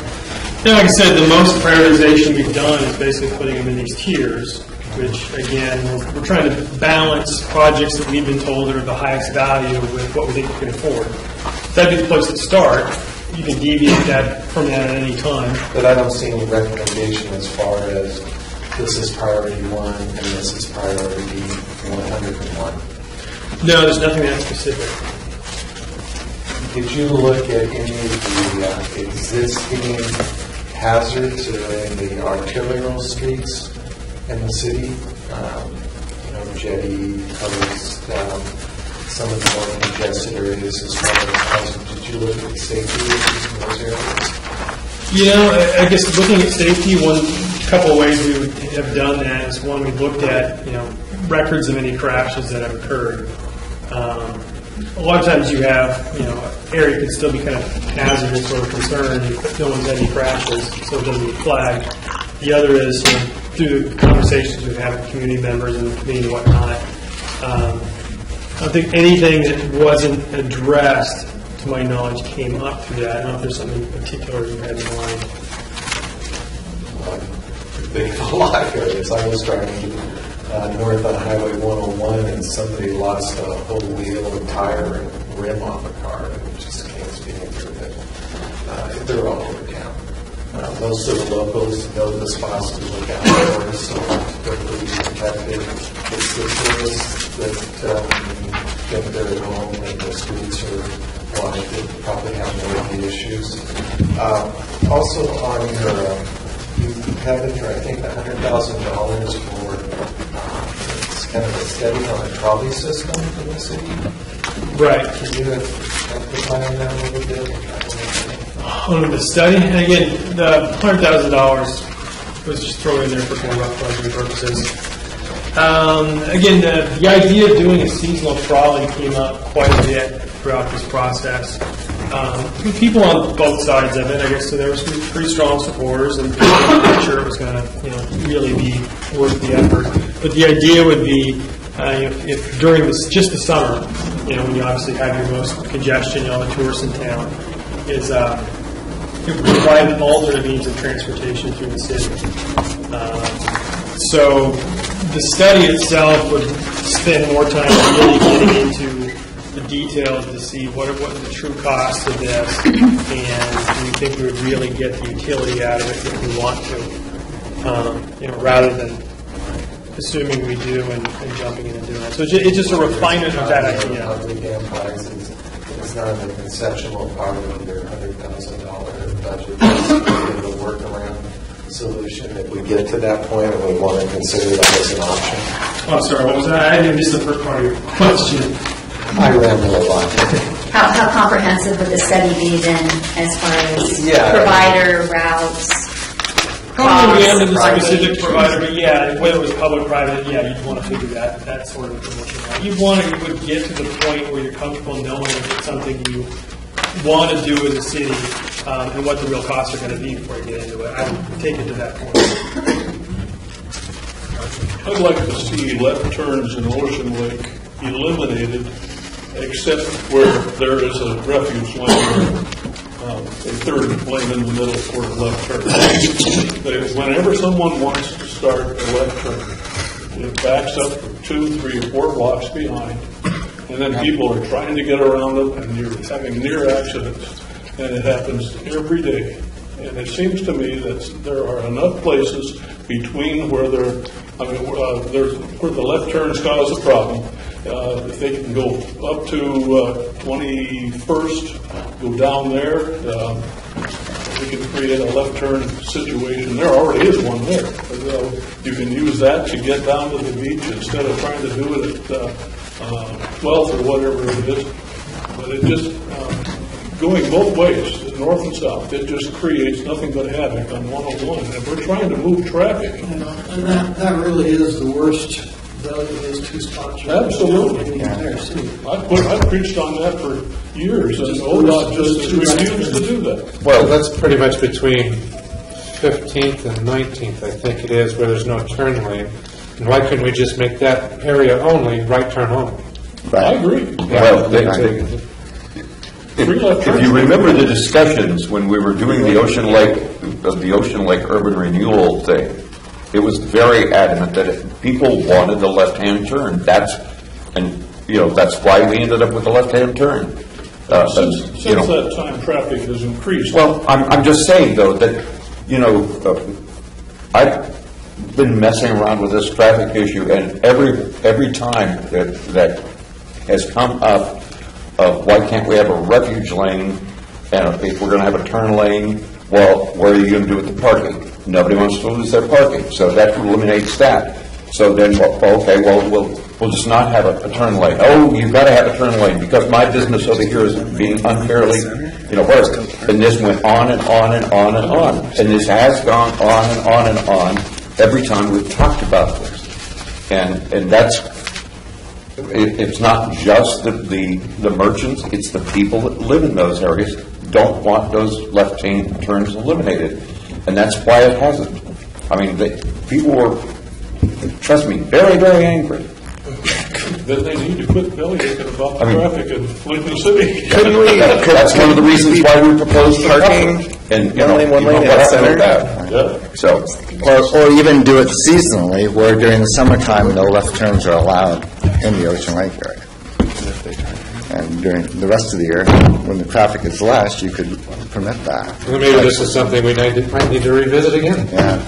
Like I said, the most prioritization we've done is basically putting them in these tiers, which again, we're trying to balance projects that we've been told are the highest value with what we think we can afford. That'd be the place to start. You can deviate that from that at any time. But I don't see any recommendation as far as this is priority 1 and this is priority 101. No, there's nothing that specific. Did you look at any of the existing hazards in the arterial streets in the city? Jetty, others, some of the more congested areas as far as housing. Did you look at safety issues in those areas? I guess looking at safety, one couple of ways we would have done that is one, we looked at, records of any crashes that have occurred. A lot of times you have, area could still be kind of hazardous or concerned, but no one's had any crashes, so it doesn't get flagged. The other is through the conversations we've had with community members and the community and whatnot. I don't think anything that wasn't addressed, to my knowledge, came up through that. I don't know if there's something particular you had in mind. A lot of areas. I was driving north on Highway 101 and somebody lost a whole wheel and tire and rim off a car and just can't speed through it. They're all over town. Most of the locals know the spots to look out for, so they're pretty protected. It's the tourists that get there at home and the streets are washed that probably have more of the issues. Also on your, you have in here, I think, $100,000 for it's kind of a study on a trolley system in the city. Right. Can you define that a little bit? On the study, and again, the $100,000 was just thrown in there for kind of rough budgeting purposes. Again, the idea of doing a seasonal trolley came up quite a bit throughout this process. People on both sides of it, I guess, so there were some pretty strong supporters, and people weren't sure it was going to, really be worth the effort. But the idea would be, if during just the summer, when you obviously have your most congestion, the tourists in town, is provide an alternate means of transportation through the city. So the study itself would spend more time really getting into the details to see what the true costs of this, and do we think we would really get the utility out of it if we want to, rather than assuming we do and jumping in and doing it. So it's just a refinement of that idea. The dam price is not a conceptual part of their $100,000 budget. It's a workaround solution. If we get to that point, and we want to consider that as an option. Oh, sorry, what was that? I didn't miss the first part of your question. I ramble a lot. How comprehensive would the study be then, as far as provider, routes? Probably the end of the specific provider, but whether it was public, private, you'd want to figure that sort of information out. You would get to the point where you're comfortable knowing if it's something you want to do as a city, and what the real costs are going to be before you get into it. I would take it to that point. I'd like to see left turns in Ocean Lake eliminated, except where there is a refuge lane, a third lane in the middle for a left turn. Whenever someone wants to start a left turn, it backs up 2, 3, 4 blocks behind, and then people are trying to get around them, and you're having near accidents, and it happens every day. And it seems to me that there are enough places between where where the left turns cause a problem. If they can go up to 21st, go down there, we can create a left turn situation. There already is one there. You can use that to get down to the beach instead of trying to do it at 12th or whatever it is. But it just, going both ways, north and south, it just creates nothing but havoc on 101. And we're trying to move traffic. And that really is the worst. Those two spots. Absolutely. In the entire city. I've preached on that for years, and ODOT just refused to do that. Well, that's pretty much between 15th and 19th, I think it is, where there's no turn lane. And why couldn't we just make that area only right turn only? Right. I agree. Well, if you remember the discussions when we were doing the Ocean Lake Urban Renewal thing, it was very adamant that if people wanted the left-hand turn, that's why we ended up with the left-hand turn. Since that time, traffic has increased. Well, I'm just saying, though, that, I've been messing around with this traffic issue, and every time that has come up, why can't we have a refuge lane, and if we're going to have a turn lane, well, what are you going to do with the parking? Nobody wants to lose their parking, so that eliminates that. So then, we'll just not have a turn lane. Oh, you've got to have a turn lane because my business over here is being unfairly, hurt. And this went on and on and on and on. And this has gone on and on and on every time we've talked about this. And it's not just the merchants, it's the people that live in those areas don't want those left-hand turns eliminated. And that's why it hasn't. I mean, people were, trust me, very, very angry. Then they need to quit belly aching about the traffic in Lincoln City. Couldn't we? That's one of the reasons why we proposed parking and one lane at center. So, or even do it seasonally, where during the summertime no left turns are allowed in the Ocean Lake area. And during the rest of the year, when the traffic is less, you could permit that. Well, maybe this is something we might need to revisit again. Yeah.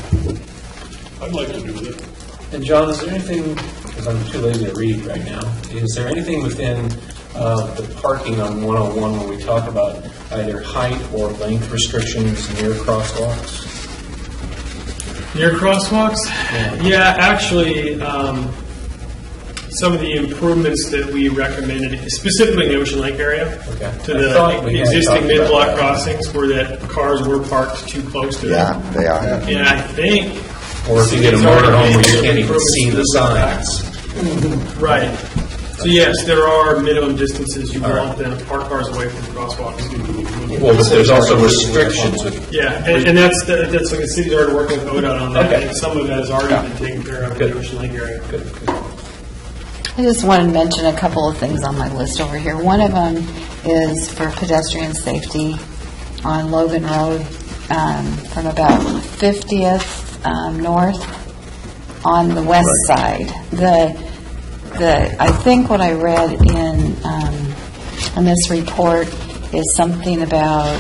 I'd like to do that. And John, is there anything, because I'm too lazy to read right now, is there anything within the parking on 101 when we talk about either height or length restrictions near crosswalks? Near crosswalks? Yeah, actually, some of the improvements that we recommended, specifically in the Ocean Lake area, to the existing mid-block crossings where that cars were parked too close to it. Yeah, they are. And I think Or if you get a motorhome where you can't even see the signs. Right. So yes, there are minimum distances you want them to park cars away from crosswalks. Well, but there's also restrictions. Yeah, and that's like the city's already working with ODOT on that. And some of that has already been taken care of in the Ocean Lake area. I just want to mention a couple of things on my list over here. One of them is for pedestrian safety on Logan Road from about 50th north on the west side. I think what I read in this report is something about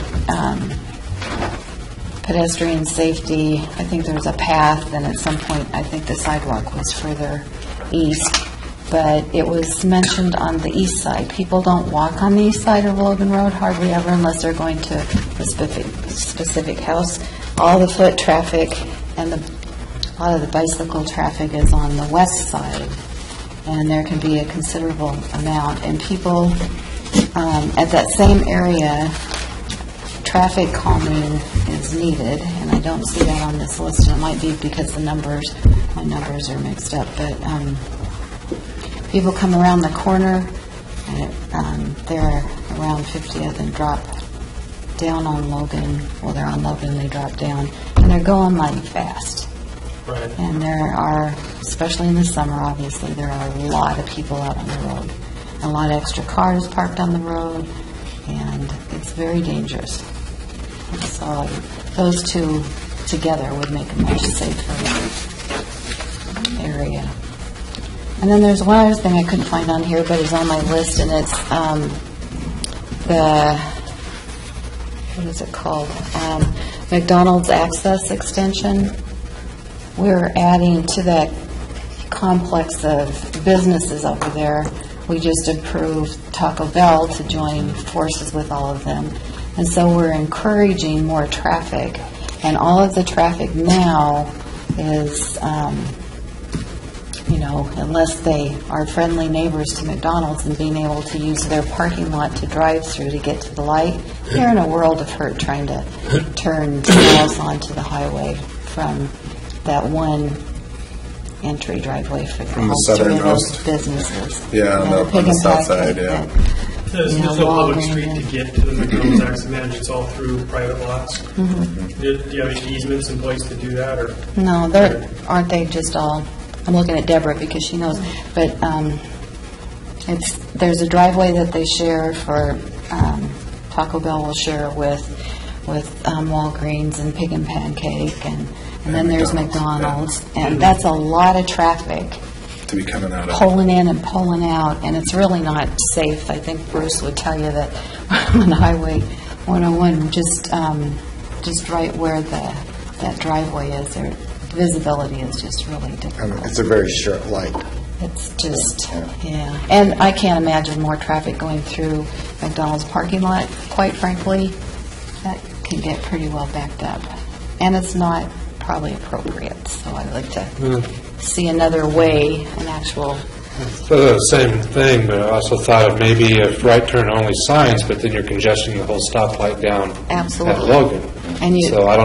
pedestrian safety. I think there was a path, and at some point I think the sidewalk was further east. But it was mentioned on the east side. People don't walk on the east side of Logan Road hardly ever unless they're going to a specific house. All the foot traffic and a lot of the bicycle traffic is on the west side. And there can be a considerable amount. And people at that same area, traffic calming is needed. And I don't see that on this list. And it might be because my numbers are mixed up. But people come around the corner, and they're around 50th and drop down on Logan. Well, they're on Logan, they drop down, and they're going mighty fast. Right. And there are, especially in the summer, obviously, there are a lot of people out on the road. A lot of extra cars parked on the road, and it's very dangerous. So those two together would make a much safer area. And then there's one other thing I couldn't find on here, but it's on my list, and it's what is it called? McDonald's Access Extension. We're adding to that complex of businesses over there. We just approved Taco Bell to join forces with all of them. And so we're encouraging more traffic. And all of the traffic now is, unless they are friendly neighbors to McDonald's and being able to use their parking lot to drive through to get to the light, they're in a world of hurt trying to turn miles onto the highway from that one entry driveway for the southernmost businesses. Yeah, on the south side, yeah. There's no public street to get to the McDonald's Access Advantage. It's all through private lots. Mm-hmm. Do you have any easements in place to do that? Or no, aren't they just all... I'm looking at Deborah because she knows, but there's a driveway that they share for Taco Bell will share with Walgreens and Pig and Pancake, and then there's McDonald's, and that's a lot of traffic to be coming out of. Pulling in and pulling out, and it's really not safe. I think Bruce would tell you that on Highway 101, just right where that driveway is, there visibility is just really difficult. It's a very short light. It's just, yeah. And I can't imagine more traffic going through McDonald's parking lot, quite frankly. That can get pretty well backed up. And it's not probably appropriate, so I'd like to see another way, an actual... So the same thing, but I also thought of maybe if right turn only signs, but then you're congesting the whole stoplight down Absolutely. at Logan. And so I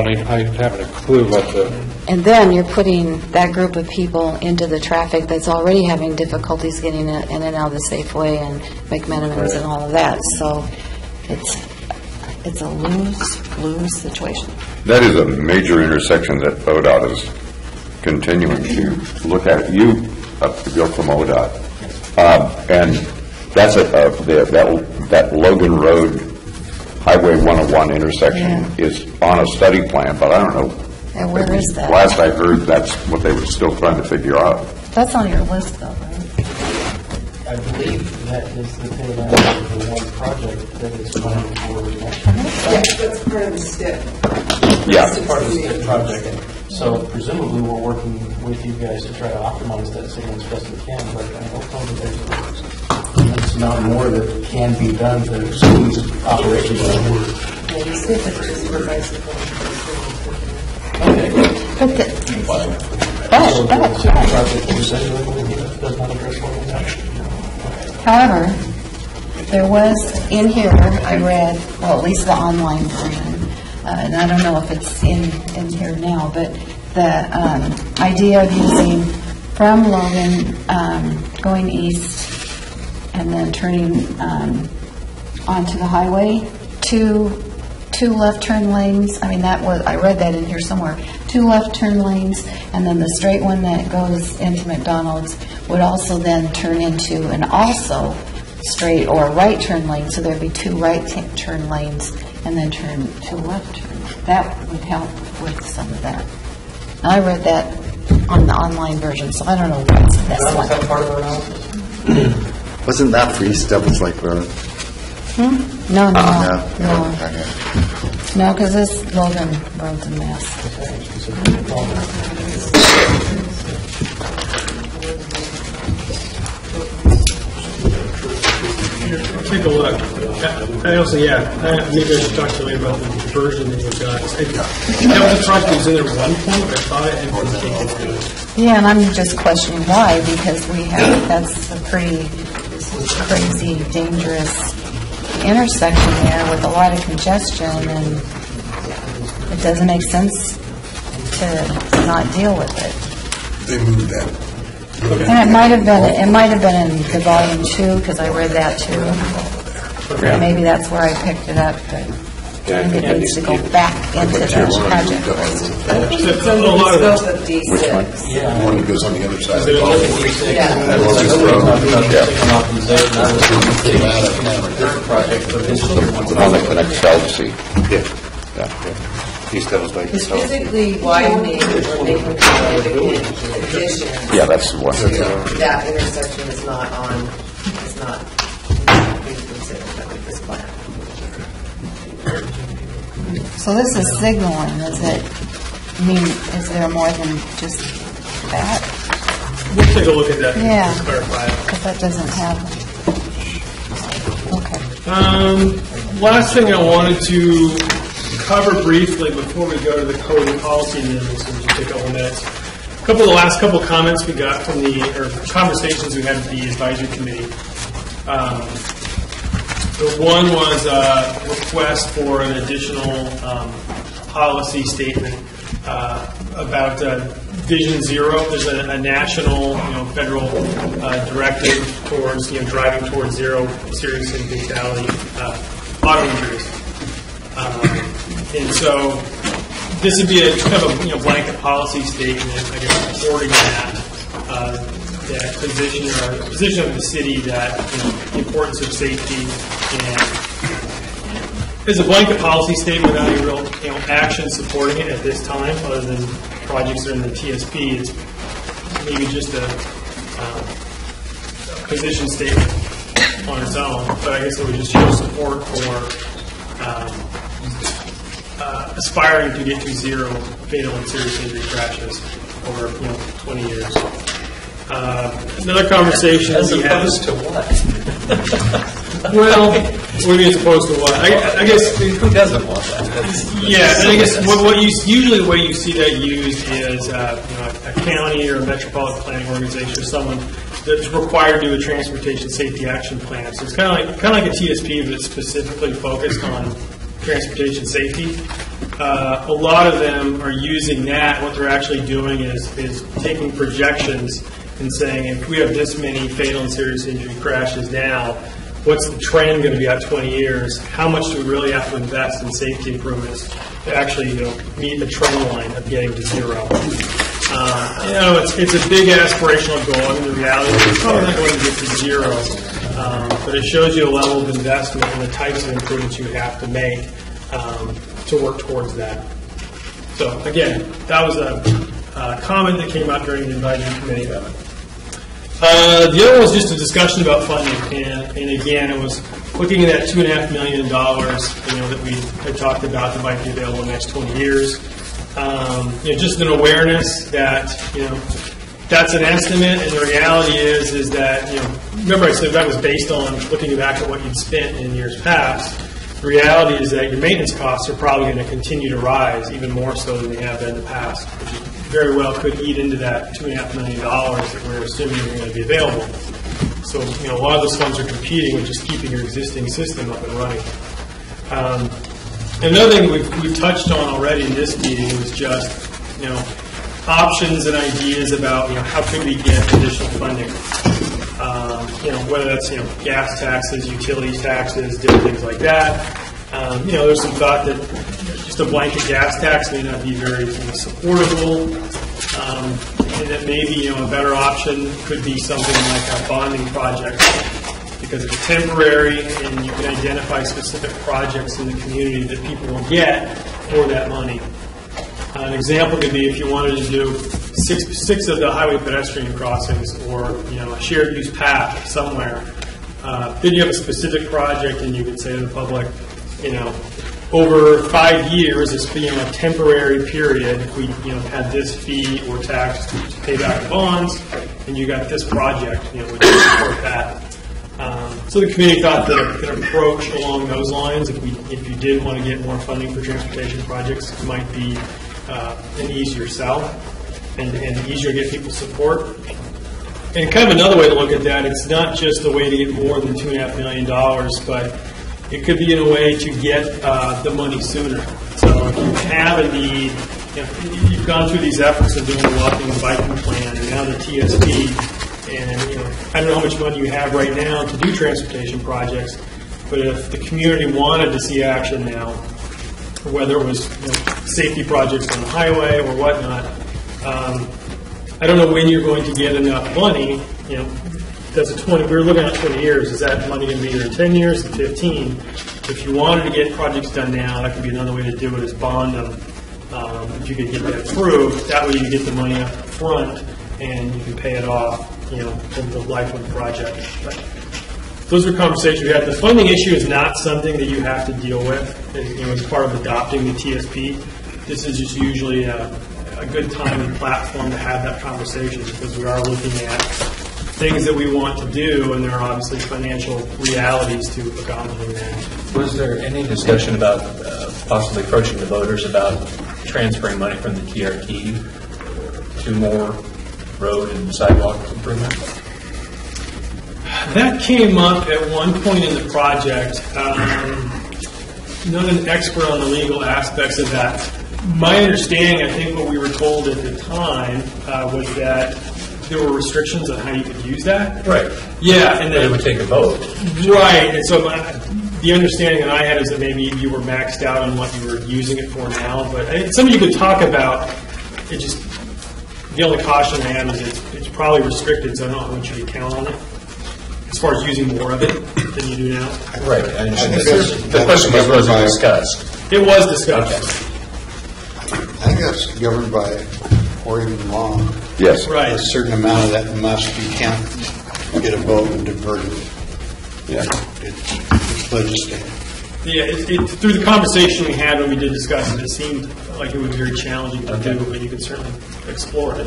haven't a clue what the... And then you're putting that group of people into the traffic that's already having difficulties getting in and out of the Safeway and McMenamins and all of that. So it's a lose-lose situation. That is a major intersection that ODOT is continuing to look at. You're from ODOT, and that's that Logan Road Highway 101 intersection is on a study plan, but I don't know. And where is that? Last I heard, that's what they were still trying to figure out. That's on your list, though, right? I believe that is the tail end of the one project that is planned for. Yes, that's part of the STIP. Yeah. That's part of the STIP project. So presumably we're working with you guys to try to optimize that signal as best we can, but I don't know that there's a amount more that can be done to squeeze operations out of work. Yeah, the STIP is just for bicycle. However, there was in here, I read, well, at least the online plan, and I don't know if it's in here now, but the idea of using from Logan, going east, and then turning onto the highway, two left turn lanes. I mean, I read that in here somewhere. 2 left turn lanes, and then the straight one that goes into McDonald's would also then turn into an also straight or right turn lane. So there'd be 2 right turn lanes, and then 2 left turn. That would help with some of that. I read that on the online version, so I don't know what's the best one. Was that part of our analysis? Wasn't that for East Devils Lake Road? No. Okay. No, because this Logan Road's a mess. Take a look. I also, maybe I should talk to you about the version that you've got. That was a project that was in there at one point, but I thought it had been taken to it. Yeah, and I'm just questioning why, because that's a pretty crazy, dangerous intersection there with a lot of congestion, and it doesn't make sense to not deal with it. They moved that. And it might have been in the volume 2, because I read that too. Yeah. Maybe that's where I picked it up, but I think it needs to go back into the project. Which one? Yeah. The one that goes on the other side of the Yeah. ball. Yeah. That was just road. The one that connects Chelsea. East Devils Lake. It's physically widening or making significant additions. Yeah, that's the one. That intersection is not being considered under this plan. So this is signaling, is is there more than just that? We'll take a look at that Yeah. and clarify it. Because that doesn't happen. Okay. Last thing I wanted to cover briefly before we go to the code and policy amendments, which will take a couple minutes. The last couple comments we got from conversations we had with the advisory committee. The one was a request for an additional policy statement about Vision Zero. There's a national, federal directive towards, driving towards zero serious and fatality auto injuries. And so this would be a kind of a blanket policy statement, I guess, supporting that position of the city that the importance of safety, and as a blanket policy statement without any real action supporting it at this time, other than projects that are in the TSP. It's maybe just a position statement on its own, but I guess it would just show support for aspiring to get to zero fatal and serious injury crashes over 20 years. Another conversation as we had. opposed to what? Well, what do you mean as opposed to what? I guess who doesn't want that? Yeah, and I guess usually the way you see that used is a county or a metropolitan planning organization or someone that's required to do a transportation safety action plan. So it's kind of like a TSP, but it's specifically focused on transportation safety. A lot of them are using that. What they're actually doing is taking projections and saying, if we have this many fatal and serious injury crashes now, what's the trend going to be out 20 years? How much do we really have to invest in safety improvements to actually meet the trend line of getting to zero? It's a big aspirational goal. I mean, the reality is it's probably not going to get to zero, but it shows you a level of investment and the types of improvements you have to make to work towards that. So again, that was a comment that came out during the advisory committee. The other was just a discussion about funding, and again, it was looking at that $2.5 million, that we had talked about that might be available in the next 20 years. Just an awareness that that's an estimate, and the reality is that remember I said that was based on looking back at what you'd spent in years past. The reality is that your maintenance costs are probably going to continue to rise even more so than they have been in the past, which very well could eat into that $2.5 million that we're assuming are going to be available. So, a lot of those funds are competing with just keeping your existing system up and running. Another thing we've touched on already in this meeting was just, options and ideas about, how could we get additional funding? Whether that's, gas taxes, utilities taxes, different things like that. There's some thought that just a blanket gas tax may not be very supportable, and that maybe, a better option could be something like a bonding project, because it's temporary and you can identify specific projects in the community that people will get for that money. An example could be if you wanted to do six of the highway pedestrian crossings, or a shared use path somewhere. Then you have a specific project, and you could say to the public, over 5 years, this being a temporary period, if we had this fee or tax to pay back the bonds, and you got this project, would you support that? So the committee thought that an approach along those lines, if you did want to get more funding for transportation projects, might be an easier sell and easier to get people's support. And kind of another way to look at that, it's not just a way to get more than $2.5 million, but it could be in a way to get the money sooner. So if you have a need, you've gone through these efforts of doing the walking and biking plan, and now the TSP, and I don't know how much money you have right now to do transportation projects, but if the community wanted to see action now, whether it was safety projects on the highway or whatnot, I don't know when you're going to get enough money. We're looking at 20 years. Is that money going to be either in 10 years or 15? If you wanted to get projects done now, that could be another way to do it, is bond them. If you could get that approved, that way you get the money up front and you can pay it off, from the life of the project. But those are conversations we had. The funding issue is not something that you have to deal with, as part of adopting the TSP. This is just usually a good time and platform to have that conversation, because we are looking at things that we want to do, and there are obviously financial realities to accomplishing that. Was there any discussion about possibly approaching the voters about transferring money from the TRT to more road and sidewalk improvement? That came up at one point in the project. Not an expert on the legal aspects of that. My understanding, I think what we were told at the time, was that there were restrictions on how you could use that. Right. Yeah, and it would take a vote. Right, and so the understanding that I had is that maybe you were maxed out on what you were using it for now, but it's something you could talk about. It just, the only caution I have is it's probably restricted, so I don't know how much you can count on it, as far as using more of it than you do now. Right. The question was discussed. It was discussed. I think that's governed by Oregon law. Yes. Right. A certain amount of that you can't get a vote and divert it. Yeah. It's legislative. Yeah, through the conversation we had when we did discuss it, it seemed like it was very challenging to do, but you could certainly explore it.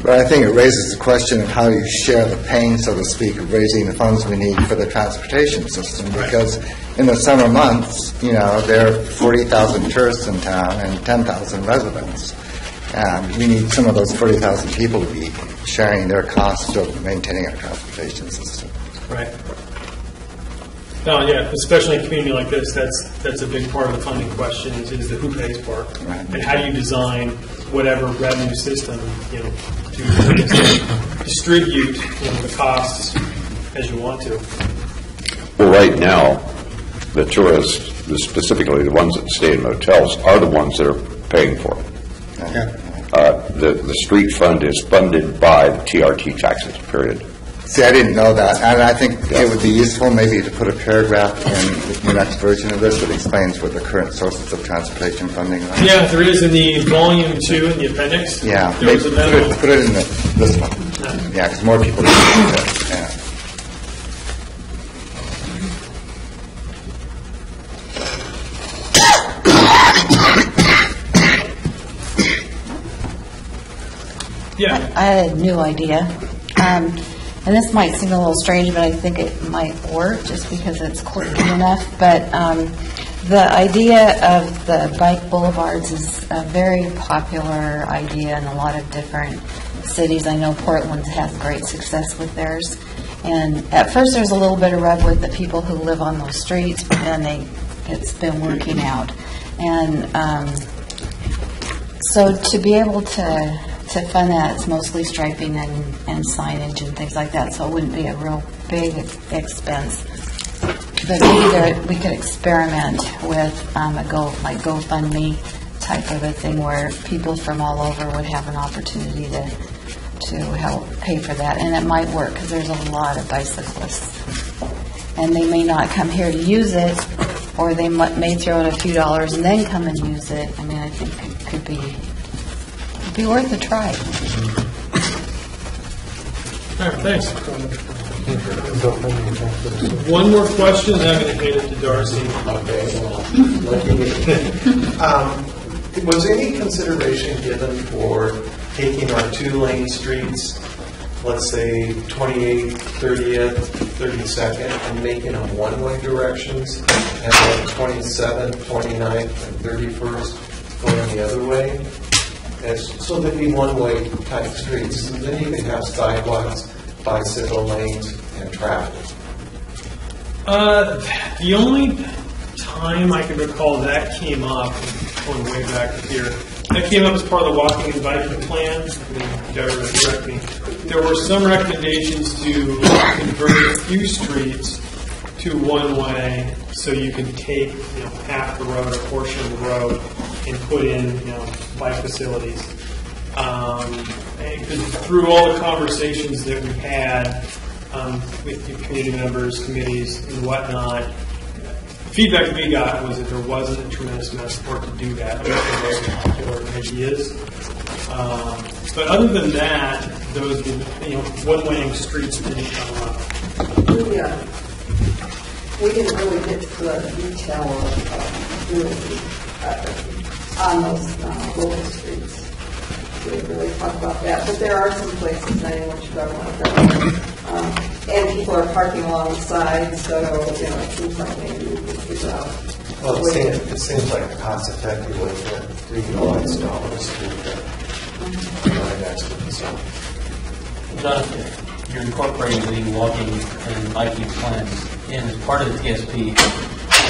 But I think it raises the question of how you share the pain, so to speak, of raising the funds we need for the transportation system. Because in the summer months, there are 40,000 tourists in town and 10,000 residents. And we need some of those 40,000 people to be sharing their costs of maintaining our transportation system. Right. No, yeah, especially in a community like this, that's a big part of the funding question is the who pays part. Right. And how do you design whatever revenue system, to distribute the costs as you want to. Well, right now, the tourists, specifically the ones that stay in motels, are the ones that are paying for it. Yeah. The street fund is funded by the TRT taxes, period. See, I didn't know that, and I think it would be useful maybe to put a paragraph in the next version of this that explains what the current sources of transportation funding are. Yeah, there is in the volume 2 in the appendix. Yeah, there was a memo. Put it in this one. Yeah, because more people can use it. Yeah. Yeah. I had a new idea. And this might seem a little strange, but I think it might work just because it's quirky enough. But the idea of the bike boulevards is a very popular idea in a lot of different cities. I know Portland has great success with theirs. And at first there's a little bit of rub with the people who live on those streets, but then they it's been working out. And so to be able to fund that, it's mostly striping and signage and things like that, so it wouldn't be a real big expense. But maybe we could experiment with a GoFundMe type of a thing where people from all over would have an opportunity to help pay for that. And it might work because there's a lot of bicyclists. And they may not come here to use it, or they may throw in a few dollars and then come and use it. I mean, I think it could be worth a try. All right, thanks. One more question, and I'm going to hand it to Darcy. Was any consideration given for taking our two-lane streets, let's say 28th, 30th, 32nd, and making them one-way directions, and then 27th, 29th, and 31st going the other way? So there'd be one-way type streets. And then you could have sidewalks, bicycle lanes, and traffic. The only time I can recall that came up, going way back here, that came up as part of the walking and biking plan. Correct me. There were some recommendations to convert a few streets to one-way, so you can take half the road, a portion of the road, and put in bike facilities. Through all the conversations that we had with the community members, committees, and whatnot, feedback that we got was that there wasn't a tremendous amount of support to do that. Those were those particular ideas. But other than that, those one-way streets didn't come up. We didn't really get to the detail of doing on those local streets. We didn't really talk about that, but there are some places, I know what you're talking about, and people are parking alongside, so it seems like maybe we could figure out. Well, it seems like a cost-effective way to utilize dollars to provide expertise. Jonathan, you're incorporating the walking and biking plans in as part of the TSP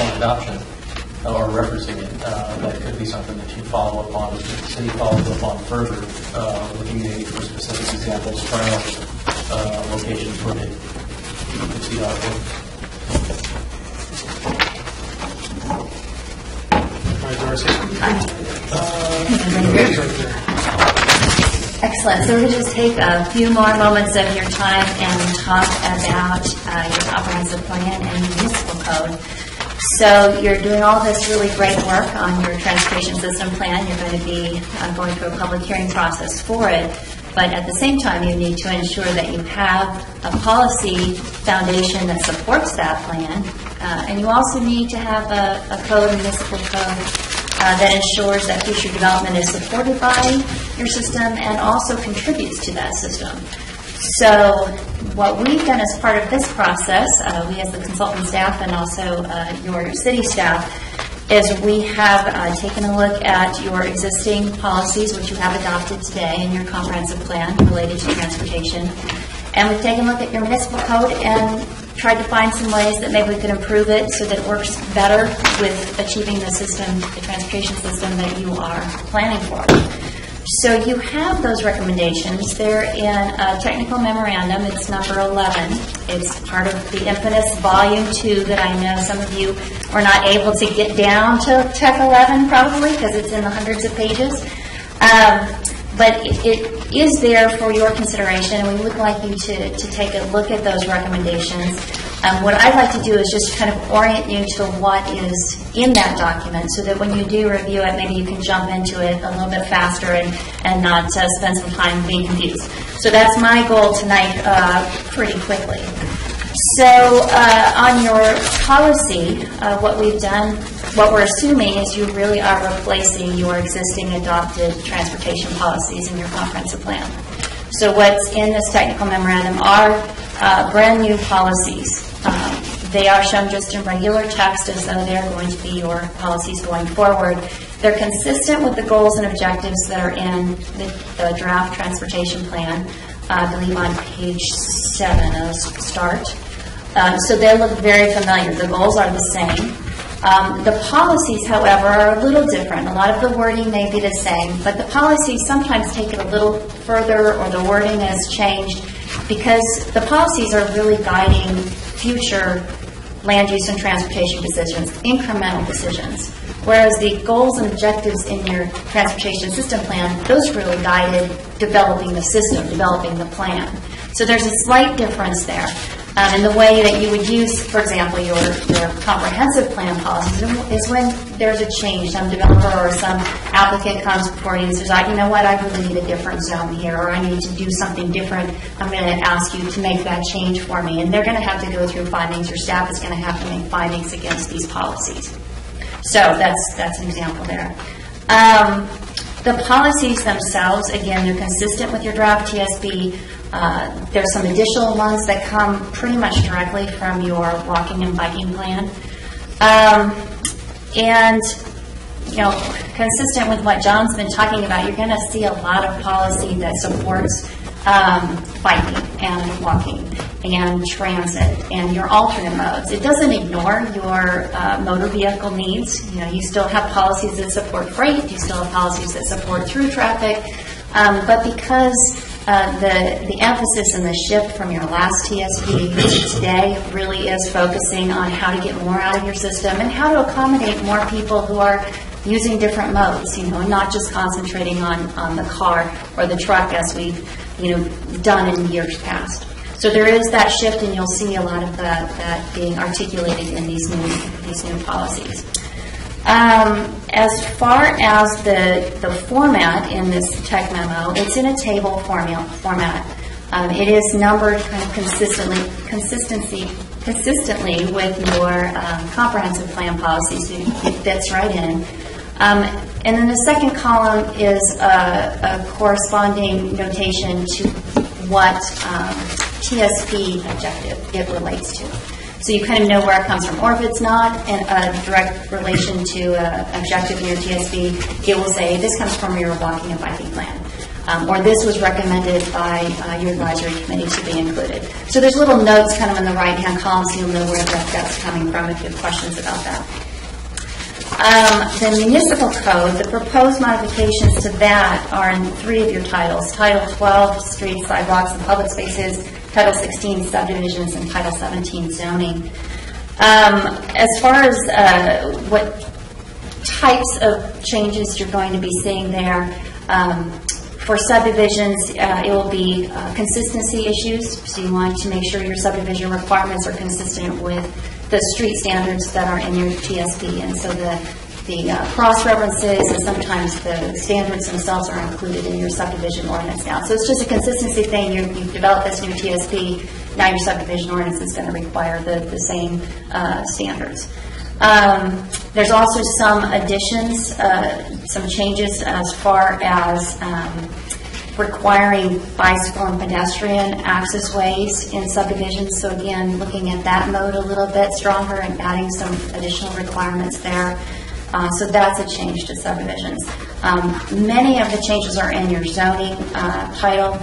on adoption, or referencing it. That could be something that you follow up on, the city follows up on further, looking maybe for specific examples, trial locations where they could see how it works. Hi, Darcy. Excellent. So we're going to just take a few more moments of your time and talk about your comprehensive plan and municipal code. So you're doing all this really great work on your transportation system plan. You're going to be going through a public hearing process for it. But at the same time, you need to ensure that you have a policy foundation that supports that plan. And you also need to have a code, municipal code, that ensures that future development is supported by your system and also contributes to that system. So what we've done as part of this process, we as the consultant staff and also your city staff, is we have taken a look at your existing policies, which you have adopted today in your comprehensive plan related to transportation. And we've taken a look at your municipal code and tried to find some ways that maybe we could improve it so that it works better with achieving the system, the transportation system that you are planning for. So you have those recommendations. They're in a technical memorandum. It's number 11. It's part of the infamous volume 2 that I know some of you were not able to get down to Tech 11 probably because it's in the hundreds of pages. But it is there for your consideration, and we would like you to take a look at those recommendations. What I'd like to do is just kind of orient you to what is in that document so that when you do review it, maybe you can jump into it a little bit faster and not spend some time being confused. So that's my goal tonight pretty quickly. So on your policy, what we've done, what we're assuming is you really are replacing your existing adopted transportation policies in your comprehensive plan. So what's in this technical memorandum are brand new policies. They are shown just in regular text as though they're going to be your policies going forward. They're consistent with the goals and objectives that are in the draft transportation plan, I believe on page 7 of START. So they look very familiar. The goals are the same. The policies, however, are a little different. A lot of the wording may be the same, but the policies sometimes take it a little further, or the wording has changed, because the policies are really guiding future land use and transportation decisions, incremental decisions. Whereas the goals and objectives in your transportation system plan, those really guided developing the system, developing the plan. So there's a slight difference there. In the way that you would use, for example, your comprehensive plan policies is when there's a change. Some developer or some applicant comes before you and says, you know what, I really need a different zone here, or I need to do something different. I'm going to ask you to make that change for me. And they're going to have to go through findings. Your staff is going to have to make findings against these policies. So that's an example there. The policies themselves, again, they're consistent with your draft TSB. There's some additional ones that come pretty much directly from your walking and biking plan. And, consistent with what John's been talking about, you're going to see a lot of policy that supports biking and walking and transit and your alternate modes. It doesn't ignore your motor vehicle needs. You still have policies that support freight. You still have policies that support through traffic. But because the emphasis and the shift from your last TSP to today really is focusing on how to get more out of your system and how to accommodate more people who are using different modes, not just concentrating on the car or the truck as we've, done in years past. So there is that shift, and you'll see a lot of that being articulated in these new policies. As far as the format in this tech memo, it's in a table format. It is numbered kind of consistently with your comprehensive plan policies. So it fits right in. And then the second column is a corresponding notation to what TSP objective it relates to. So you kind of know where it comes from. Or if it's not a direct relation to an objective in your TSP, it will say this comes from your walking and biking plan. Or this was recommended by your advisory committee to be included. So there's little notes kind of in the right-hand column, so you'll know where that's coming from if you have questions about that. The municipal code, the proposed modifications to that are in 3 of your titles. Title 12, streets, sidewalks, and public spaces. Title 16, subdivisions, and Title 17, zoning. As far as what types of changes you're going to be seeing there, for subdivisions, it will be consistency issues. So you want to make sure your subdivision requirements are consistent with the street standards that are in your TSP. And so the cross-references and sometimes the standards themselves are included in your subdivision ordinance now. So it's just a consistency thing. You've developed this new TSP. Now your subdivision ordinance is going to require the same standards. There's also some additions, some changes as far as requiring bicycle and pedestrian access ways in subdivisions. So again, looking at that mode a little bit stronger and adding some additional requirements there. So that's a change to subdivisions. Many of the changes are in your zoning title.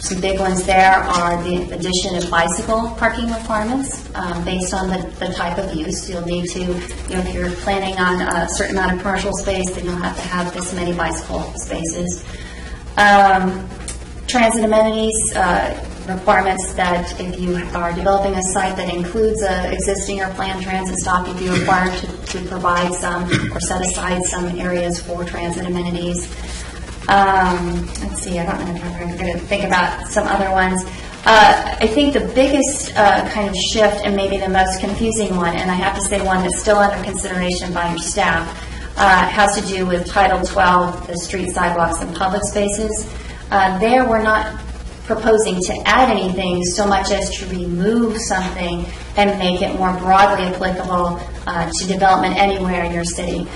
Some big ones there are the addition of bicycle parking requirements based on the type of use. You'll need to, if you're planning on a certain amount of commercial space, then you'll have to have this many bicycle spaces. Transit amenities, requirements that if you are developing a site that includes an existing or planned transit stop, you'd be required to provide some or set aside some areas for transit amenities. Let's see, I don't know if I'm going to think about some other ones. I think the biggest kind of shift, and maybe the most confusing one, and I have to say one that's still under consideration by your staff, has to do with Title 12, the street, sidewalks, and public spaces. There we're not proposing to add anything so much as to remove something and make it more broadly applicable to development anywhere in your city.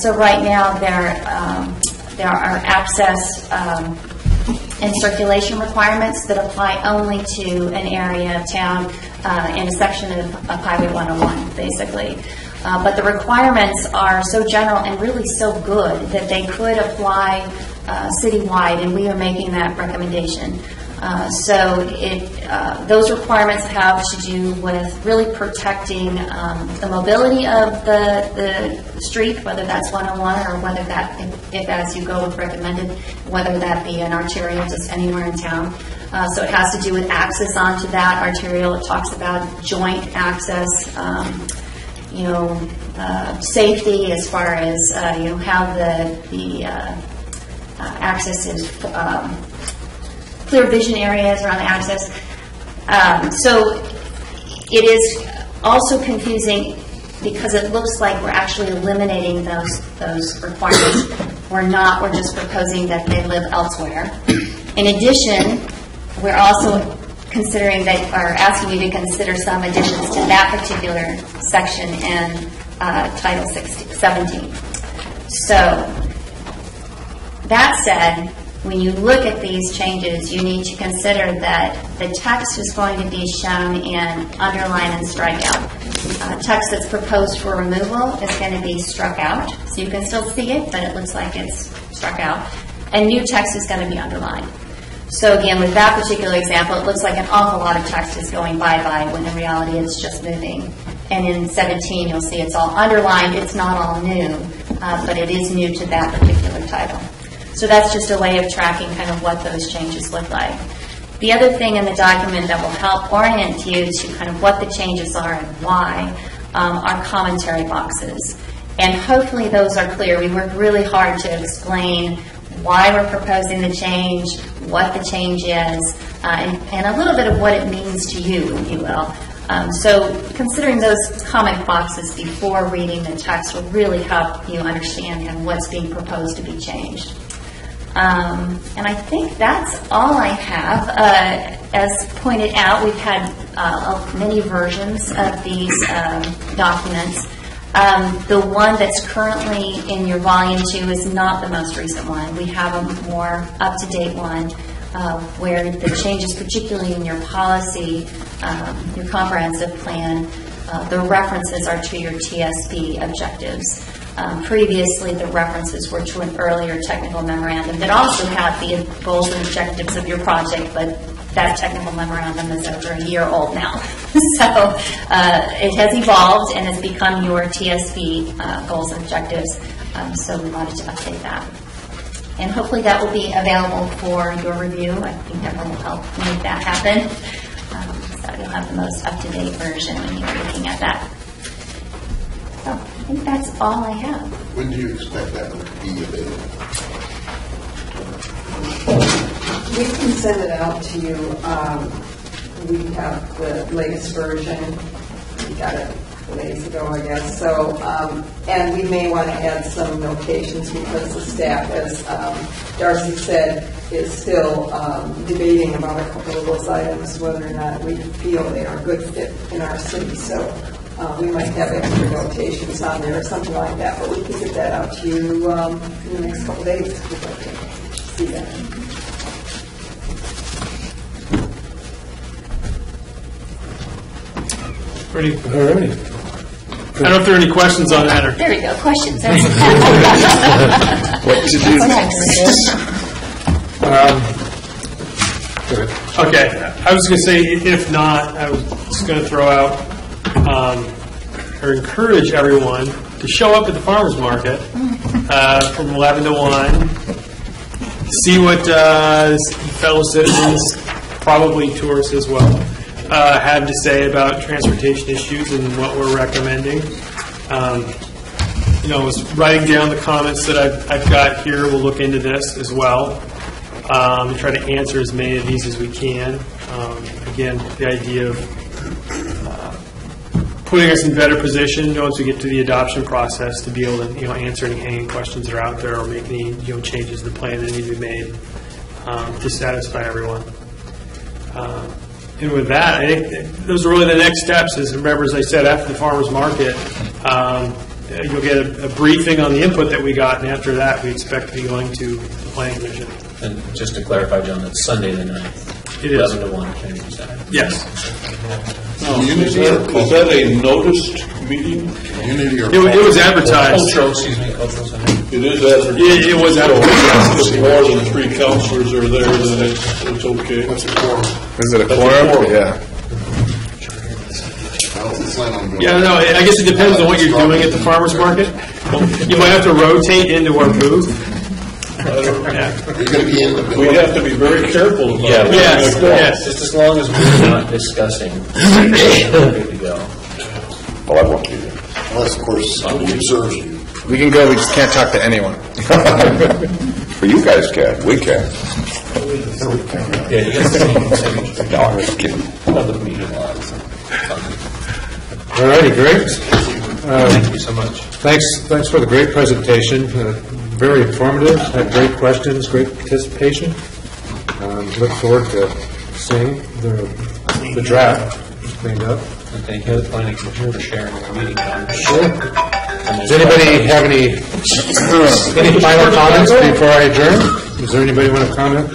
So right now there are access and circulation requirements that apply only to an area of town in a section of Highway 101, basically. But the requirements are so general and really so good that they could apply citywide, and we are making that recommendation. Those requirements have to do with really protecting the mobility of the street, whether that's 101 or whether that, if as you go with recommended, whether that be an arterial just anywhere in town. So it has to do with access onto that arterial. It talks about joint access, safety as far as how the access is, clear vision areas around the access. So it is also confusing because it looks like we're actually eliminating those requirements. We're not. We're just proposing that they live elsewhere. In addition, we're also considering that, or asking you to consider some additions to that particular section in Title 17. So, that said, when you look at these changes, you need to consider that the text is going to be shown in underline and strike out. Text that's proposed for removal is going to be struck out, so you can still see it, but it looks like it's struck out. And new text is going to be underlined. So again, with that particular example, it looks like an awful lot of text is going bye-bye when in reality it's just moving. And in 17, you'll see it's all underlined. It's not all new, but it is new to that particular title. So that's just a way of tracking kind of what those changes look like. The other thing in the document that will help orient you to kind of what the changes are and why are commentary boxes. And hopefully those are clear. We worked really hard to explain why we're proposing the change, what the change is, and a little bit of what it means to you, if you will. So considering those comment boxes before reading the text will really help you understand kind of what's being proposed to be changed. And I think that's all I have. As pointed out, we've had many versions of these documents. The one that's currently in your volume 2 is not the most recent one. We have a more up-to-date one where the changes, particularly in your policy, your comprehensive plan, the references are to your TSP objectives. Previously, the references were to an earlier technical memorandum that also had the goals and objectives of your project, but that technical memorandum is over a year old now. So it has evolved and has become your TSP goals and objectives. So we wanted to update that. And hopefully that will be available for your review. I think that will help make that happen. So you'll have the most up-to-date version when you're looking at that. So I think that's all I have. When do you expect that to be available? We can send it out to you. We have the latest version. We got it days ago, I guess. So, and we may want to add some notations because the staff, as Darcy said, is still debating about a couple of those items, whether or not we feel they are a good fit in our city. So we might have extra notations on there or something like that, but we can get that out to you in the next couple of days. We'd like to see that. Ready? All right. I don't know if there are any questions on that. Or there we go. Questions. What to do next? Okay. I was going to say, if not, I was just going to throw out or encourage everyone to show up at the farmers market from 11 to 1. See what fellow citizens, probably tourists as well, have to say about transportation issues and what we're recommending. I was writing down the comments that I've got here. We'll look into this as well and try to answer as many of these as we can. Again, the idea of putting us in better position once we get to the adoption process to be able to answer any hanging questions that are out there or make any changes to the plan that need to be made to satisfy everyone. And with that, I think those are really the next steps. As remember, as I said, after the farmers market, you'll get a briefing on the input that we got, and after that, we expect to be going to the Planning Commission. And just to clarify, John, it's Sunday the 9th. It is. 11 to 1, Kennedy Center. Yes. Is that a noticed meeting? Community or it was advertised. Cultural Center. It is advertised. It was advertised. If more than 3 counselors are there, then it's okay. That's a quorum. Is it a quorum? Yeah. Yeah, no, I guess it depends on what you're doing at the farmer's market. You might have to rotate into our booth. We have to be very careful about it. Yes. Just as long as we're not discussing, we're good to go. Well, I won't be there. Unless, of course, somebody observes you. We can go, we just can't talk to anyone. For you guys can, we can. Yeah, you got the same. No, I'm just kidding. Public meeting laws. All righty, great. Thank you so much. Thanks for the great presentation. Very informative, had great questions, great participation. Look forward to seeing the draft cleaned up. And thank you to the planning commission for sharing our meeting time. Sure. Does anybody have any final comments before I adjourn? Does there anybody want to comment?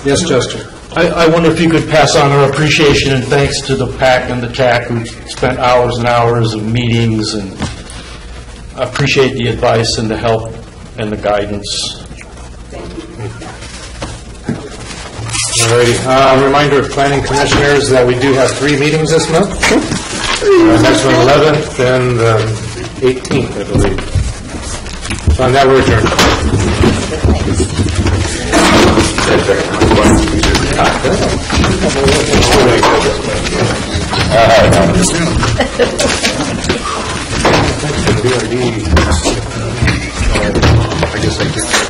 Yes, Chester. I wonder if you could pass on our appreciation and thanks to the PAC and the TAC who spent hours and hours of meetings, and appreciate the advice and the help and the guidance. All righty. Reminder of planning commissioners that we do have 3 meetings this month. Next one 11th and the 18th, I believe. So on that, we're adjourned. I guess I could.